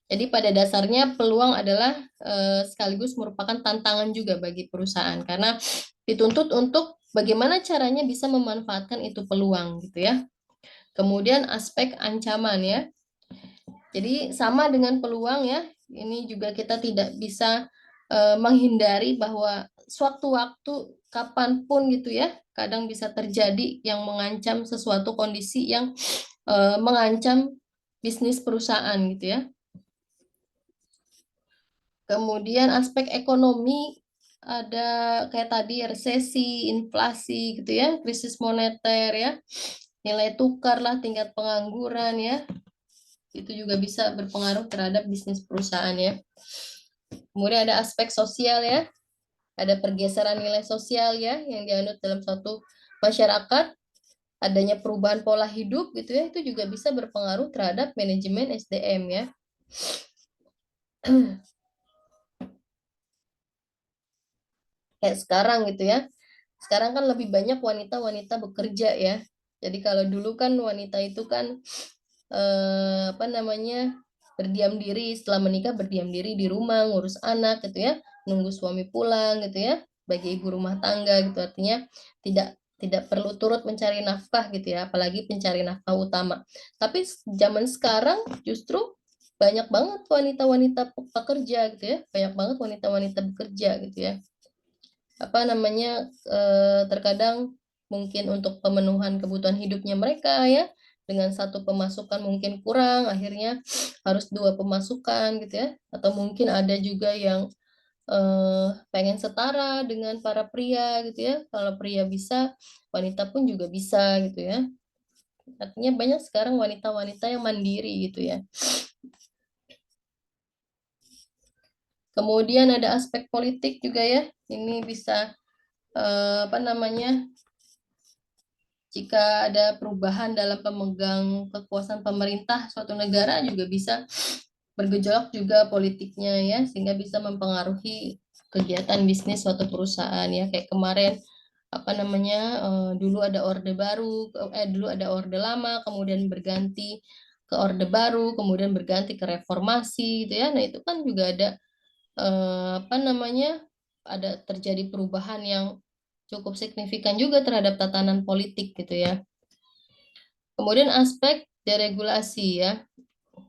Jadi pada dasarnya peluang adalah sekaligus merupakan tantangan juga bagi perusahaan karena dituntut untuk bagaimana caranya bisa memanfaatkan itu peluang gitu ya. Kemudian aspek ancaman ya. Jadi sama dengan peluang ya, ini juga kita tidak bisa menghindari bahwa sewaktu-waktu kapanpun gitu ya, kadang bisa terjadi yang mengancam sesuatu kondisi yang mengancam bisnis perusahaan gitu ya. Kemudian aspek ekonomi ada kayak tadi resesi, inflasi gitu ya, krisis moneter ya, nilai tukar lah, tingkat pengangguran ya, itu juga bisa berpengaruh terhadap bisnis perusahaan ya. Kemudian ada aspek sosial ya, ada pergeseran nilai sosial ya yang dianut dalam suatu masyarakat, adanya perubahan pola hidup gitu ya, itu juga bisa berpengaruh terhadap manajemen SDM ya. Kayak sekarang gitu ya. Sekarang kan lebih banyak wanita-wanita bekerja ya. Jadi kalau dulu kan wanita itu kan apa namanya berdiam diri setelah menikah, berdiam diri di rumah ngurus anak gitu ya, nunggu suami pulang gitu ya, bagi ibu rumah tangga gitu, artinya tidak tidak perlu turut mencari nafkah gitu ya, apalagi pencari nafkah utama. Tapi zaman sekarang justru banyak banget wanita-wanita pekerja gitu ya, banyak banget wanita-wanita bekerja gitu ya. Apa namanya terkadang mungkin untuk pemenuhan kebutuhan hidupnya mereka ya, dengan satu pemasukan mungkin kurang, akhirnya harus dua pemasukan gitu ya, atau mungkin ada juga yang pengen setara dengan para pria gitu ya, kalau pria bisa wanita pun juga bisa gitu ya, artinya banyak sekarang wanita-wanita yang mandiri gitu ya. Kemudian ada aspek politik juga ya, ini bisa apa namanya jika ada perubahan dalam pemegang kekuasaan pemerintah suatu negara juga bisa bergejolak juga politiknya ya, sehingga bisa mempengaruhi kegiatan bisnis suatu perusahaan ya. Kayak kemarin apa namanya dulu ada orde baru, dulu ada orde lama, kemudian berganti ke orde baru, kemudian berganti ke reformasi gitu ya. Nah itu kan juga ada apa namanya ada terjadi perubahan yang cukup signifikan juga terhadap tatanan politik gitu ya. Kemudian aspek deregulasi ya,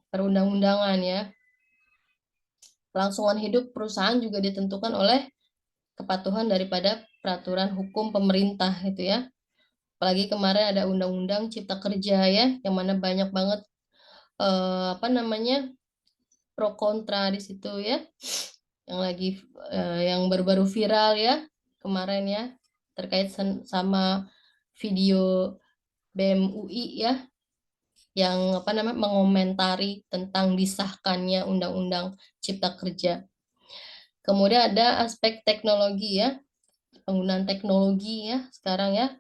perundang-undangan ya. Kelangsungan hidup perusahaan juga ditentukan oleh kepatuhan daripada peraturan hukum pemerintah gitu ya. Apalagi kemarin ada undang-undang Cipta Kerja ya, yang mana banyak banget apa namanya pro kontra di situ ya. Yang lagi yang baru-baru viral ya kemarin ya terkait sama video BEM UI ya yang apa namanya mengomentari tentang disahkannya Undang-Undang Cipta Kerja. Kemudian ada aspek teknologi ya, penggunaan teknologi ya sekarang ya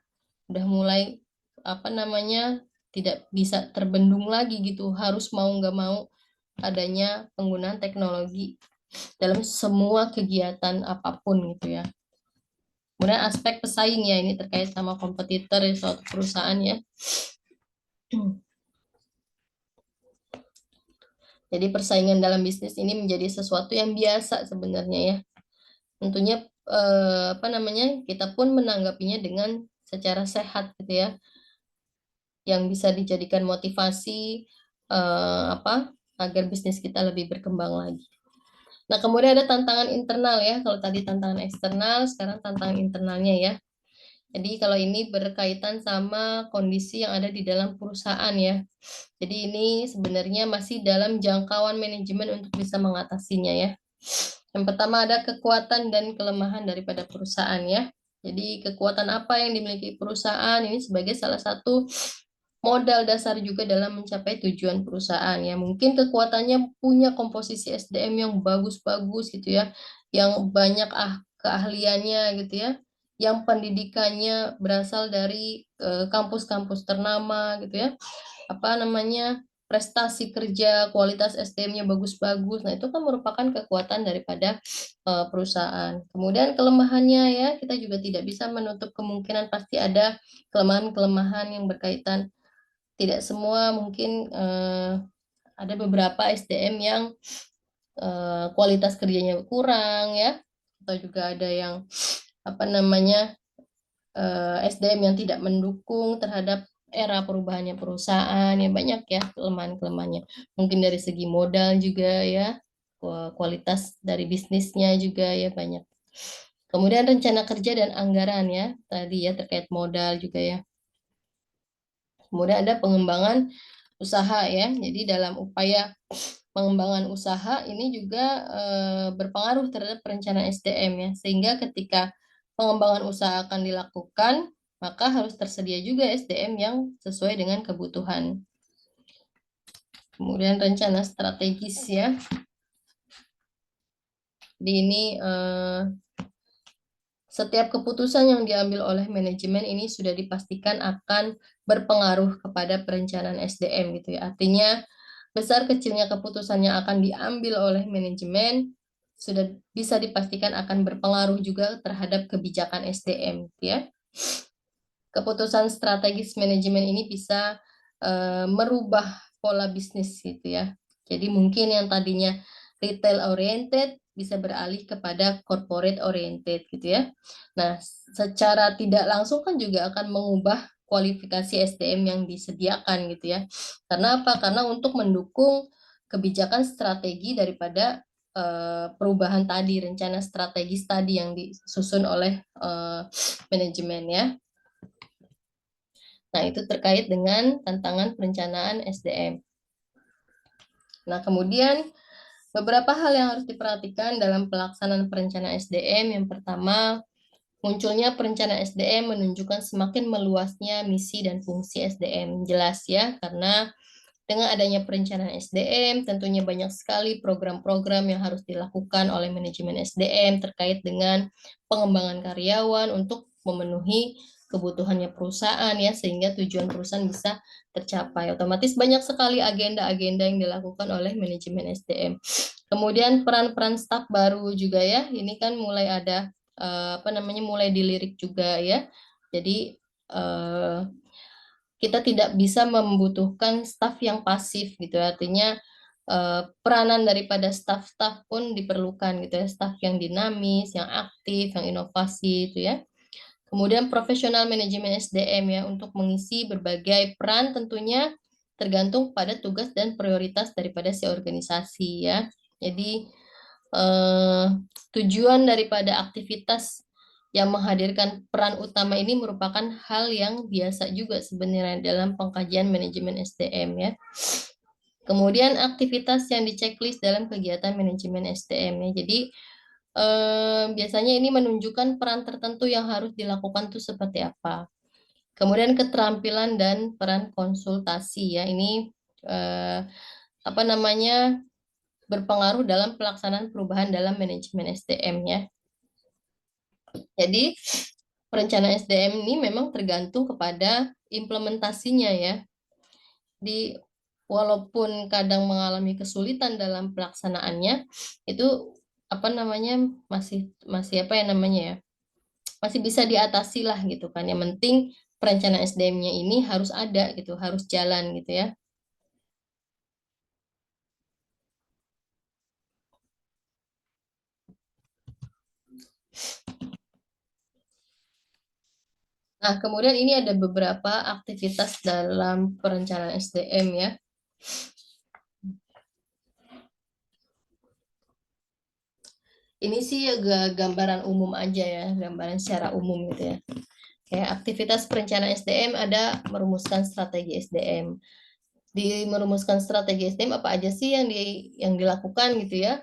udah mulai apa namanya tidak bisa terbendung lagi gitu, harus mau nggak mau adanya penggunaan teknologi dalam semua kegiatan apapun gitu ya. Kemudian aspek pesaing ya, ini terkait sama kompetitor di suatu perusahaan ya. Jadi persaingan dalam bisnis ini menjadi sesuatu yang biasa sebenarnya ya. Tentunya apa namanya kita pun menanggapinya dengan secara sehat gitu ya, yang bisa dijadikan motivasi apa agar bisnis kita lebih berkembang lagi. Nah kemudian ada tantangan internal ya, kalau tadi tantangan eksternal, sekarang tantangan internalnya ya. Jadi kalau ini berkaitan sama kondisi yang ada di dalam perusahaan ya. Jadi ini sebenarnya masih dalam jangkauan manajemen untuk bisa mengatasinya ya. Yang pertama ada kekuatan dan kelemahan daripada perusahaan ya. Jadi kekuatan apa yang dimiliki perusahaan ini sebagai salah satu modal dasar juga dalam mencapai tujuan perusahaan ya. Mungkin kekuatannya punya komposisi SDM yang bagus-bagus gitu ya, yang banyak keahliannya gitu ya, yang pendidikannya berasal dari kampus-kampus ternama gitu ya, prestasi kerja, kualitas SDM-nya bagus-bagus. Nah, itu kan merupakan kekuatan daripada perusahaan. Kemudian kelemahannya ya, kita juga tidak bisa menutup kemungkinan pasti ada kelemahan-kelemahan yang berkaitan. Tidak semua mungkin ada beberapa SDM yang kualitas kerjanya kurang ya, atau juga ada yang SDM yang tidak mendukung terhadap era perubahannya perusahaan, ya banyak ya kelemahan-kelemahannya. Mungkin dari segi modal juga ya, kualitas dari bisnisnya juga ya banyak. Kemudian rencana kerja dan anggaran ya, tadi ya terkait modal juga ya. Kemudian ada pengembangan usaha ya, jadi dalam upaya pengembangan usaha ini juga berpengaruh terhadap perencanaan SDM ya, sehingga ketika pengembangan usaha akan dilakukan, maka harus tersedia juga SDM yang sesuai dengan kebutuhan. Kemudian rencana strategis ya. Di ini setiap keputusan yang diambil oleh manajemen ini sudah dipastikan akan berpengaruh kepada perencanaan SDM gitu ya. Artinya besar kecilnya keputusan yang akan diambil oleh manajemen sudah bisa dipastikan akan berpengaruh juga terhadap kebijakan SDM ya. Keputusan strategis manajemen ini bisa merubah pola bisnis gitu ya. Jadi mungkin yang tadinya retail oriented bisa beralih kepada corporate oriented gitu ya. Nah, secara tidak langsung kan juga akan mengubah kualifikasi SDM yang disediakan gitu ya. Karena apa? Karena untuk mendukung kebijakan strategi daripada perubahan tadi, rencana strategis tadi yang disusun oleh manajemen ya. Nah, itu terkait dengan tantangan perencanaan SDM. Nah, kemudian beberapa hal yang harus diperhatikan dalam pelaksanaan perencanaan SDM. Yang pertama, munculnya perencanaan SDM menunjukkan semakin meluasnya misi dan fungsi SDM. Jelas ya, karena dengan adanya perencanaan SDM, tentunya banyak sekali program-program yang harus dilakukan oleh manajemen SDM terkait dengan pengembangan karyawan untuk memenuhi kebutuhannya perusahaan ya, sehingga tujuan perusahaan bisa tercapai. Otomatis banyak sekali agenda-agenda yang dilakukan oleh manajemen SDM. Kemudian peran-peran staf baru juga ya, ini kan mulai ada mulai dilirik juga ya. Jadi kita tidak bisa membutuhkan staf yang pasif gitu. Artinya peranan daripada staf-staf pun diperlukan gitu ya, staf yang dinamis, yang aktif, yang inovasi itu ya. Kemudian profesional manajemen SDM ya untuk mengisi berbagai peran tentunya tergantung pada tugas dan prioritas daripada si organisasi ya. Jadi tujuan daripada aktivitas yang menghadirkan peran utama ini merupakan hal yang biasa juga sebenarnya dalam pengkajian manajemen SDM ya. Kemudian aktivitas yang diceklis dalam kegiatan manajemen SDM ya. Jadi biasanya ini menunjukkan peran tertentu yang harus dilakukan itu seperti apa. Kemudian keterampilan dan peran konsultasi ya. Ini berpengaruh dalam pelaksanaan perubahan dalam manajemen SDM ya. Jadi perencanaan SDM ini memang tergantung kepada implementasinya ya. Walaupun kadang mengalami kesulitan dalam pelaksanaannya, itu masih bisa diatasi lah gitu kan. Yang penting perencanaan SDM-nya ini harus ada gitu, harus jalan gitu ya. Nah, kemudian ini ada beberapa aktivitas dalam perencanaan SDM ya. Ini sih agak gambaran umum aja ya, gambaran secara umum gitu ya. Kayak aktivitas perencanaan SDM ada merumuskan strategi SDM. Di merumuskan strategi SDM apa aja sih yang dilakukan gitu ya?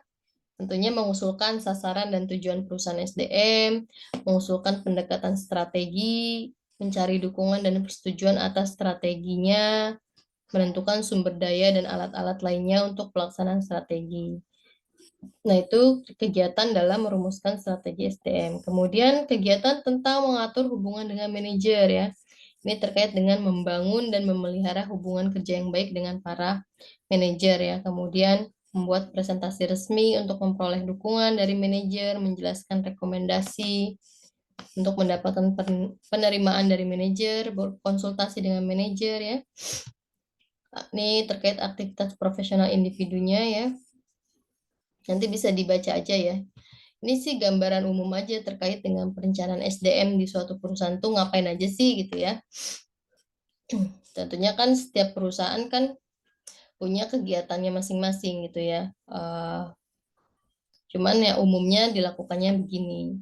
Tentunya mengusulkan sasaran dan tujuan perusahaan SDM, mengusulkan pendekatan strategi, mencari dukungan dan persetujuan atas strateginya, menentukan sumber daya dan alat-alat lainnya untuk pelaksanaan strategi. Nah, itu kegiatan dalam merumuskan strategi SDM. Kemudian kegiatan tentang mengatur hubungan dengan manajer ya. Ini terkait dengan membangun dan memelihara hubungan kerja yang baik dengan para manajer ya. Kemudian membuat presentasi resmi untuk memperoleh dukungan dari manajer, menjelaskan rekomendasi untuk mendapatkan penerimaan dari manajer, berkonsultasi dengan manajer ya. Ini terkait aktivitas profesional individunya ya. Nanti bisa dibaca aja ya. Ini sih gambaran umum aja terkait dengan perencanaan SDM di suatu perusahaan tuh ngapain aja sih gitu ya. Tentunya kan setiap perusahaan kan punya kegiatannya masing-masing gitu ya. Cuman ya umumnya dilakukannya begini.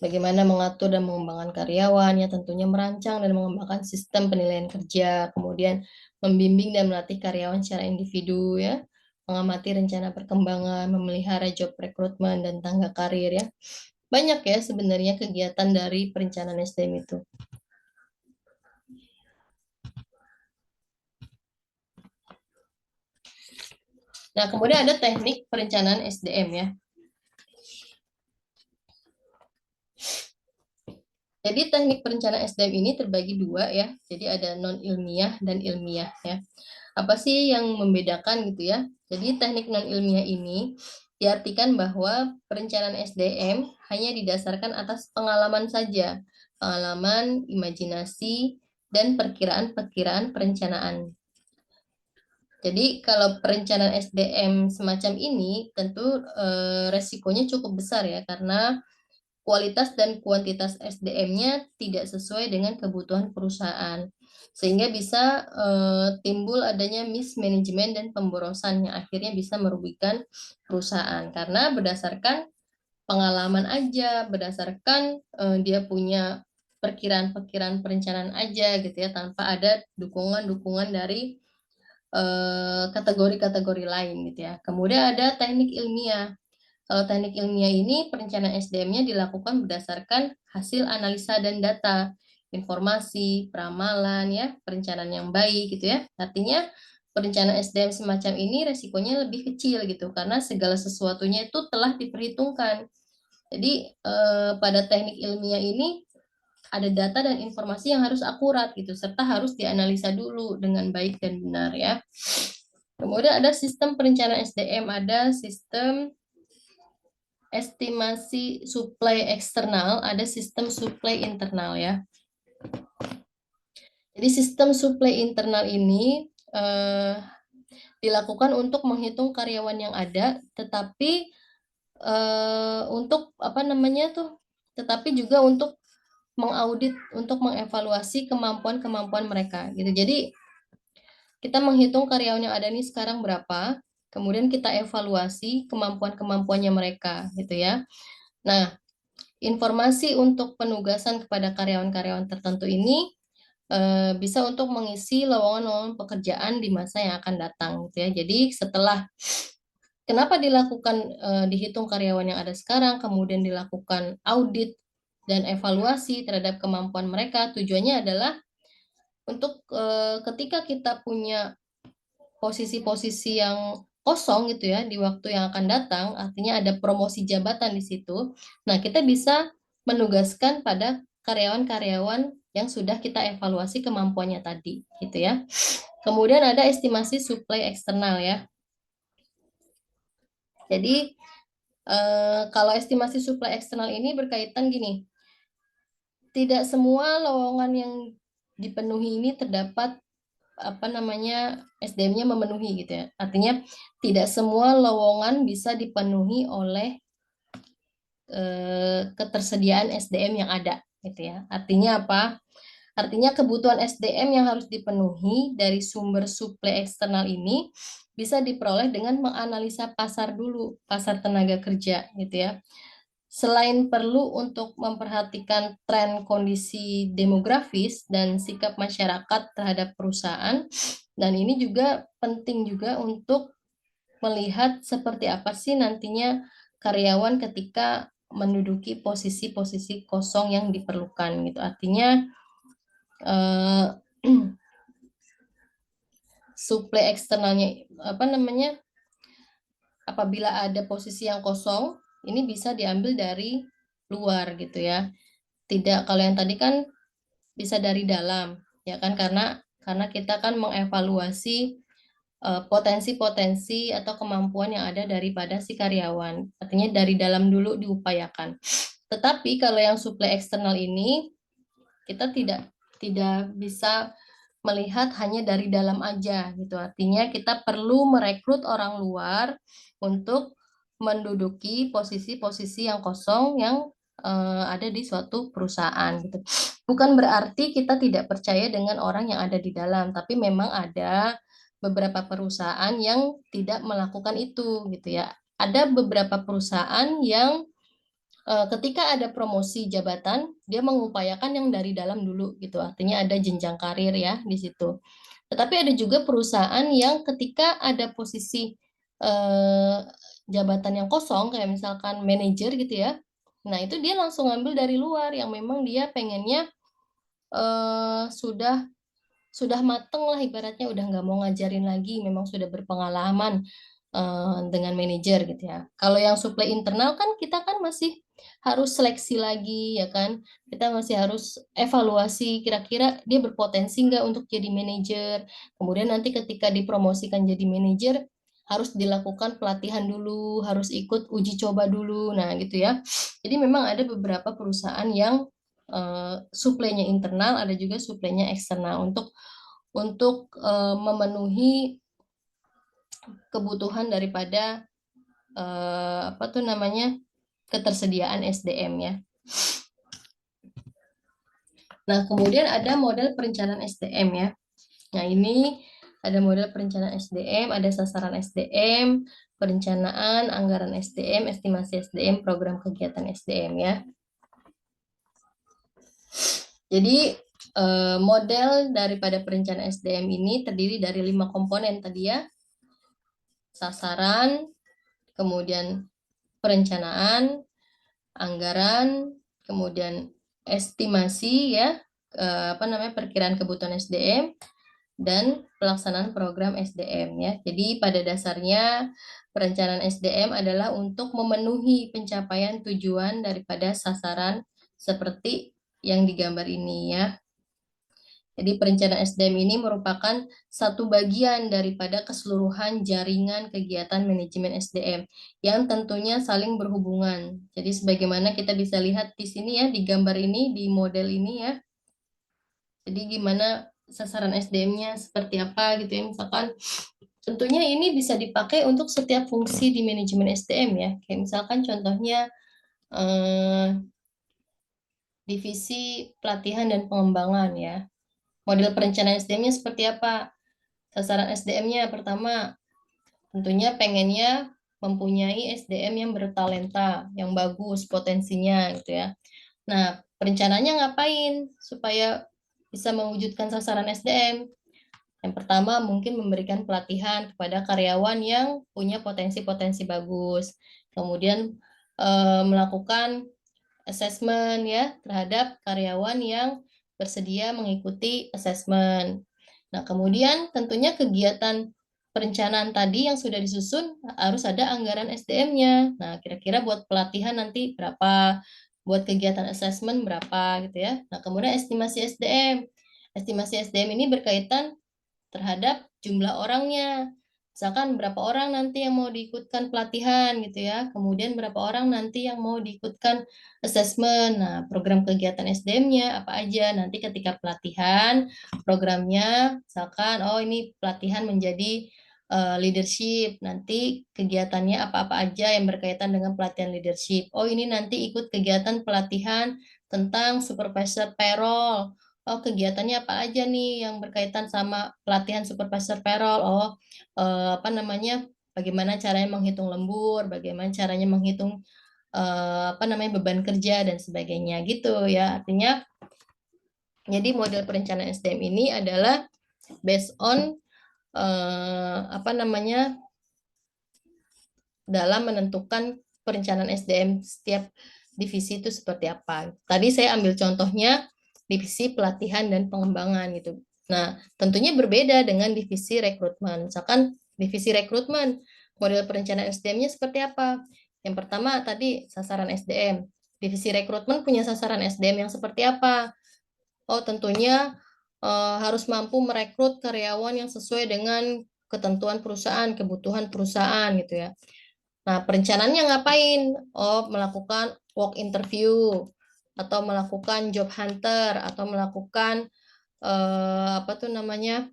Bagaimana mengatur dan mengembangkan karyawan, ya tentunya merancang dan mengembangkan sistem penilaian kerja, kemudian membimbing dan melatih karyawan secara individu ya, mengamati rencana perkembangan, memelihara job rekrutmen dan tangga karir ya. Banyak ya sebenarnya kegiatan dari perencanaan SDM itu. Nah, kemudian ada teknik perencanaan SDM ya. Jadi teknik perencanaan SDM ini terbagi dua ya. Jadi ada non ilmiah dan ilmiah ya. Apa sih yang membedakan gitu ya? Jadi teknik non ilmiah ini diartikan bahwa perencanaan SDM hanya didasarkan atas pengalaman saja, pengalaman, imajinasi, dan perkiraan-perkiraan perencanaan. Jadi kalau perencanaan SDM semacam ini tentu resikonya cukup besar ya karena kualitas dan kuantitas SDM-nya tidak sesuai dengan kebutuhan perusahaan. Sehingga bisa timbul adanya mismanagement dan pemborosan yang akhirnya bisa merugikan perusahaan. Karena berdasarkan pengalaman aja, berdasarkan dia punya perkiraan-perkiraan perencanaan aja gitu ya, tanpa ada dukungan-dukungan dari kategori-kategori lain gitu ya. Kemudian ada teknik ilmiah. Kalau teknik ilmiah ini perencanaan SDM-nya dilakukan berdasarkan hasil analisa dan data, informasi, peramalan ya, perencanaan yang baik gitu ya. Artinya perencanaan SDM semacam ini resikonya lebih kecil gitu karena segala sesuatunya itu telah diperhitungkan. Jadi pada teknik ilmiah ini ada data dan informasi yang harus akurat gitu serta harus dianalisa dulu dengan baik dan benar ya. Kemudian ada sistem perencanaan SDM, ada sistem estimasi suplai eksternal, ada sistem suplai internal ya. Jadi sistem suplai internal ini dilakukan untuk menghitung karyawan yang ada, tetapi untuk apa namanya tuh, tetapi juga untuk mengaudit, untuk mengevaluasi kemampuan-kemampuan mereka gitu. Jadi kita menghitung karyawan yang ada nih sekarang berapa, kemudian kita evaluasi kemampuan-kemampuannya mereka gitu ya. Nah, informasi untuk penugasan kepada karyawan-karyawan tertentu ini bisa untuk mengisi lowongan-lowongan pekerjaan di masa yang akan datang gitu ya. Jadi setelah kenapa dilakukan dihitung karyawan yang ada sekarang, kemudian dilakukan audit dan evaluasi terhadap kemampuan mereka, tujuannya adalah untuk ketika kita punya posisi-posisi yang kosong gitu ya di waktu yang akan datang, artinya ada promosi jabatan di situ. Nah, kita bisa menugaskan pada karyawan-karyawan yang sudah kita evaluasi kemampuannya tadi, gitu ya. Kemudian ada estimasi suplai eksternal ya. Jadi kalau estimasi suplai eksternal ini berkaitan gini, tidak semua lowongan yang dipenuhi ini terdapat apa namanya SDM-nya memenuhi gitu ya. Artinya tidak semua lowongan bisa dipenuhi oleh ketersediaan SDM yang ada gitu ya. Artinya apa? Artinya kebutuhan SDM yang harus dipenuhi dari sumber suplai eksternal ini bisa diperoleh dengan menganalisa pasar dulu, pasar tenaga kerja gitu ya. Selain perlu untuk memperhatikan tren kondisi demografis dan sikap masyarakat terhadap perusahaan, dan ini juga penting juga untuk melihat seperti apa sih nantinya karyawan ketika menduduki posisi-posisi kosong yang diperlukan gitu. Artinya eh, suplai eksternalnya apa namanya? Apabila ada posisi yang kosong, ini bisa diambil dari luar gitu ya. tidak, kalau yang tadi kan bisa dari dalam, ya kan, karena kita kan mengevaluasi potensi-potensi atau kemampuan yang ada daripada si karyawan. Artinya dari dalam dulu diupayakan. Tetapi kalau yang suplai eksternal ini kita tidak bisa melihat hanya dari dalam aja gitu. Artinya kita perlu merekrut orang luar untuk menduduki posisi-posisi yang kosong yang ada di suatu perusahaan gitu. Bukan berarti kita tidak percaya dengan orang yang ada di dalam, tapi memang ada beberapa perusahaan yang tidak melakukan itu gitu ya. Ada beberapa perusahaan yang ketika ada promosi jabatan, dia mengupayakan yang dari dalam dulu gitu. Artinya ada jenjang karir ya di situ. Tetapi ada juga perusahaan yang ketika ada posisi eh, jabatan yang kosong, kayak misalkan manajer gitu ya. Nah, itu dia langsung ngambil dari luar yang memang dia pengennya sudah mateng lah ibaratnya, udah nggak mau ngajarin lagi, memang sudah berpengalaman dengan manajer gitu ya. Kalau yang suplai internal kan kita kan masih harus seleksi lagi ya kan, kita masih harus evaluasi kira-kira dia berpotensi nggak untuk jadi manajer. Kemudian nanti ketika dipromosikan jadi manajer harus dilakukan pelatihan dulu, harus ikut uji coba dulu. Nah gitu ya. Jadi memang ada beberapa perusahaan yang suplainya internal, ada juga suplainya eksternal untuk memenuhi kebutuhan daripada apa tuh namanya ketersediaan SDM ya. Nah, kemudian ada model perencanaan SDM ya. Nah, ini ada model perencanaan SDM, ada sasaran SDM, perencanaan, anggaran SDM, estimasi SDM, program kegiatan SDM ya. Jadi model daripada perencanaan SDM ini terdiri dari 5 komponen tadi ya. Sasaran, kemudian perencanaan, anggaran, kemudian estimasi ya, apa namanya perkiraan kebutuhan SDM dan pelaksanaan program SDM ya. Jadi pada dasarnya perencanaan SDM adalah untuk memenuhi pencapaian tujuan daripada sasaran seperti yang digambar ini ya. Jadi perencanaan SDM ini merupakan satu bagian daripada keseluruhan jaringan kegiatan manajemen SDM yang tentunya saling berhubungan. Jadi sebagaimana kita bisa lihat di sini ya, di gambar ini, di model ini ya. Jadi gimana sasaran SDM-nya seperti apa gitu ya. Misalkan tentunya ini bisa dipakai untuk setiap fungsi di manajemen SDM ya. Kayak misalkan contohnya divisi pelatihan dan pengembangan ya. Model perencanaan SDM-nya seperti apa? Sasaran SDM-nya pertama, tentunya pengennya mempunyai SDM yang bertalenta, yang bagus potensinya gitu ya. Nah, perencanaannya ngapain supaya bisa mewujudkan sasaran SDM? Yang pertama mungkin memberikan pelatihan kepada karyawan yang punya potensi-potensi bagus. Kemudian melakukan assessment ya terhadap karyawan yang bersedia mengikuti assessment. Nah, kemudian tentunya kegiatan perencanaan tadi yang sudah disusun harus ada anggaran SDM-nya. Nah, kira-kira buat pelatihan nanti berapa, buat kegiatan assessment berapa gitu ya. Nah, kemudian estimasi SDM. Estimasi SDM ini berkaitan terhadap jumlah orangnya. Misalkan berapa orang nanti yang mau diikutkan pelatihan gitu ya. Kemudian berapa orang nanti yang mau diikutkan assessment. Nah, program kegiatan SDM-nya apa aja. Nanti ketika pelatihan, programnya misalkan oh ini pelatihan menjadi leadership. Nanti kegiatannya apa-apa aja yang berkaitan dengan pelatihan leadership. Oh, ini nanti ikut kegiatan pelatihan tentang supervisor payroll. Oh, kegiatannya apa aja nih yang berkaitan sama pelatihan supervisor payroll? Oh, apa namanya? Bagaimana caranya menghitung lembur, bagaimana caranya menghitung apa namanya beban kerja dan sebagainya gitu ya. Artinya jadi model perencanaan SDM ini adalah based on apa namanya dalam menentukan perencanaan SDM setiap divisi itu seperti apa. Tadi saya ambil contohnya divisi pelatihan dan pengembangan gitu. Nah, tentunya berbeda dengan divisi rekrutmen. Misalkan divisi rekrutmen, model perencanaan SDM-nya seperti apa? Yang pertama tadi sasaran SDM. divisi rekrutmen punya sasaran SDM yang seperti apa? Oh, tentunya harus mampu merekrut karyawan yang sesuai dengan ketentuan perusahaan, kebutuhan perusahaan gitu ya. Nah, perencanaannya ngapain? Oh, melakukan walk interview atau melakukan job hunter atau melakukan apa tuh namanya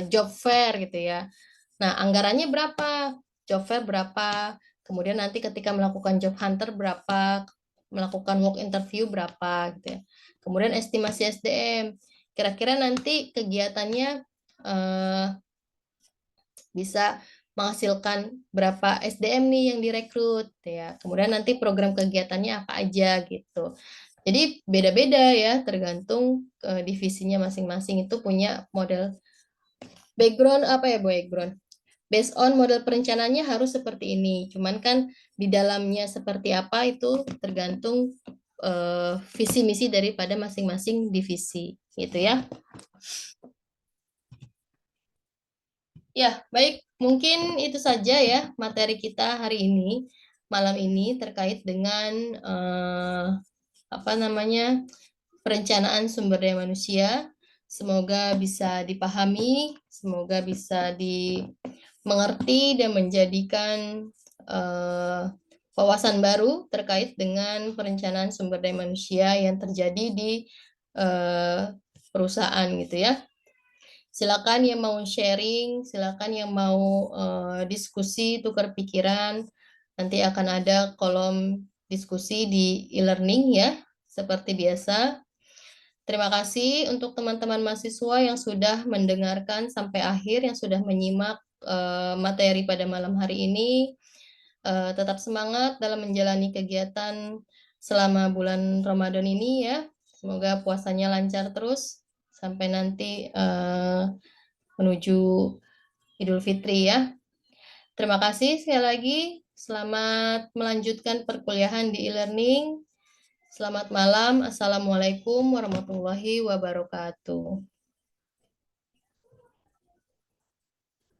job fair gitu ya. Nah, anggarannya berapa? Job fair berapa? Kemudian nanti ketika melakukan job hunter berapa? Melakukan walk interview berapa gitu ya. Kemudian estimasi SDM. Kira-kira nanti kegiatannya eh, bisa menghasilkan berapa SDM nih yang direkrut ya. Kemudian nanti program kegiatannya apa aja gitu. Jadi beda-beda ya, tergantung divisinya masing-masing itu punya model background apa ya background. Based on model perencanaannya harus seperti ini. Cuman kan di dalamnya seperti apa itu tergantung visi misi daripada masing-masing divisi gitu ya. Ya, baik. Mungkin itu saja ya materi kita hari ini, malam ini terkait dengan apa namanya perencanaan sumber daya manusia. Semoga bisa dipahami, semoga bisa dimengerti dan menjadikan eh, wawasan baru terkait dengan perencanaan sumber daya manusia yang terjadi di eh, perusahaan gitu ya. Silakan yang mau sharing, silakan yang mau diskusi, tukar pikiran. Nanti akan ada kolom diskusi di e-learning ya, seperti biasa. Terima kasih untuk teman-teman mahasiswa yang sudah mendengarkan sampai akhir, yang sudah menyimak materi pada malam hari ini. Tetap semangat dalam menjalani kegiatan selama bulan Ramadan ini ya. Semoga puasanya lancar terus sampai nanti menuju Idul Fitri ya. Terima kasih sekali lagi. Selamat melanjutkan perkuliahan di e-learning. Selamat malam. Assalamualaikum warahmatullahi wabarakatuh.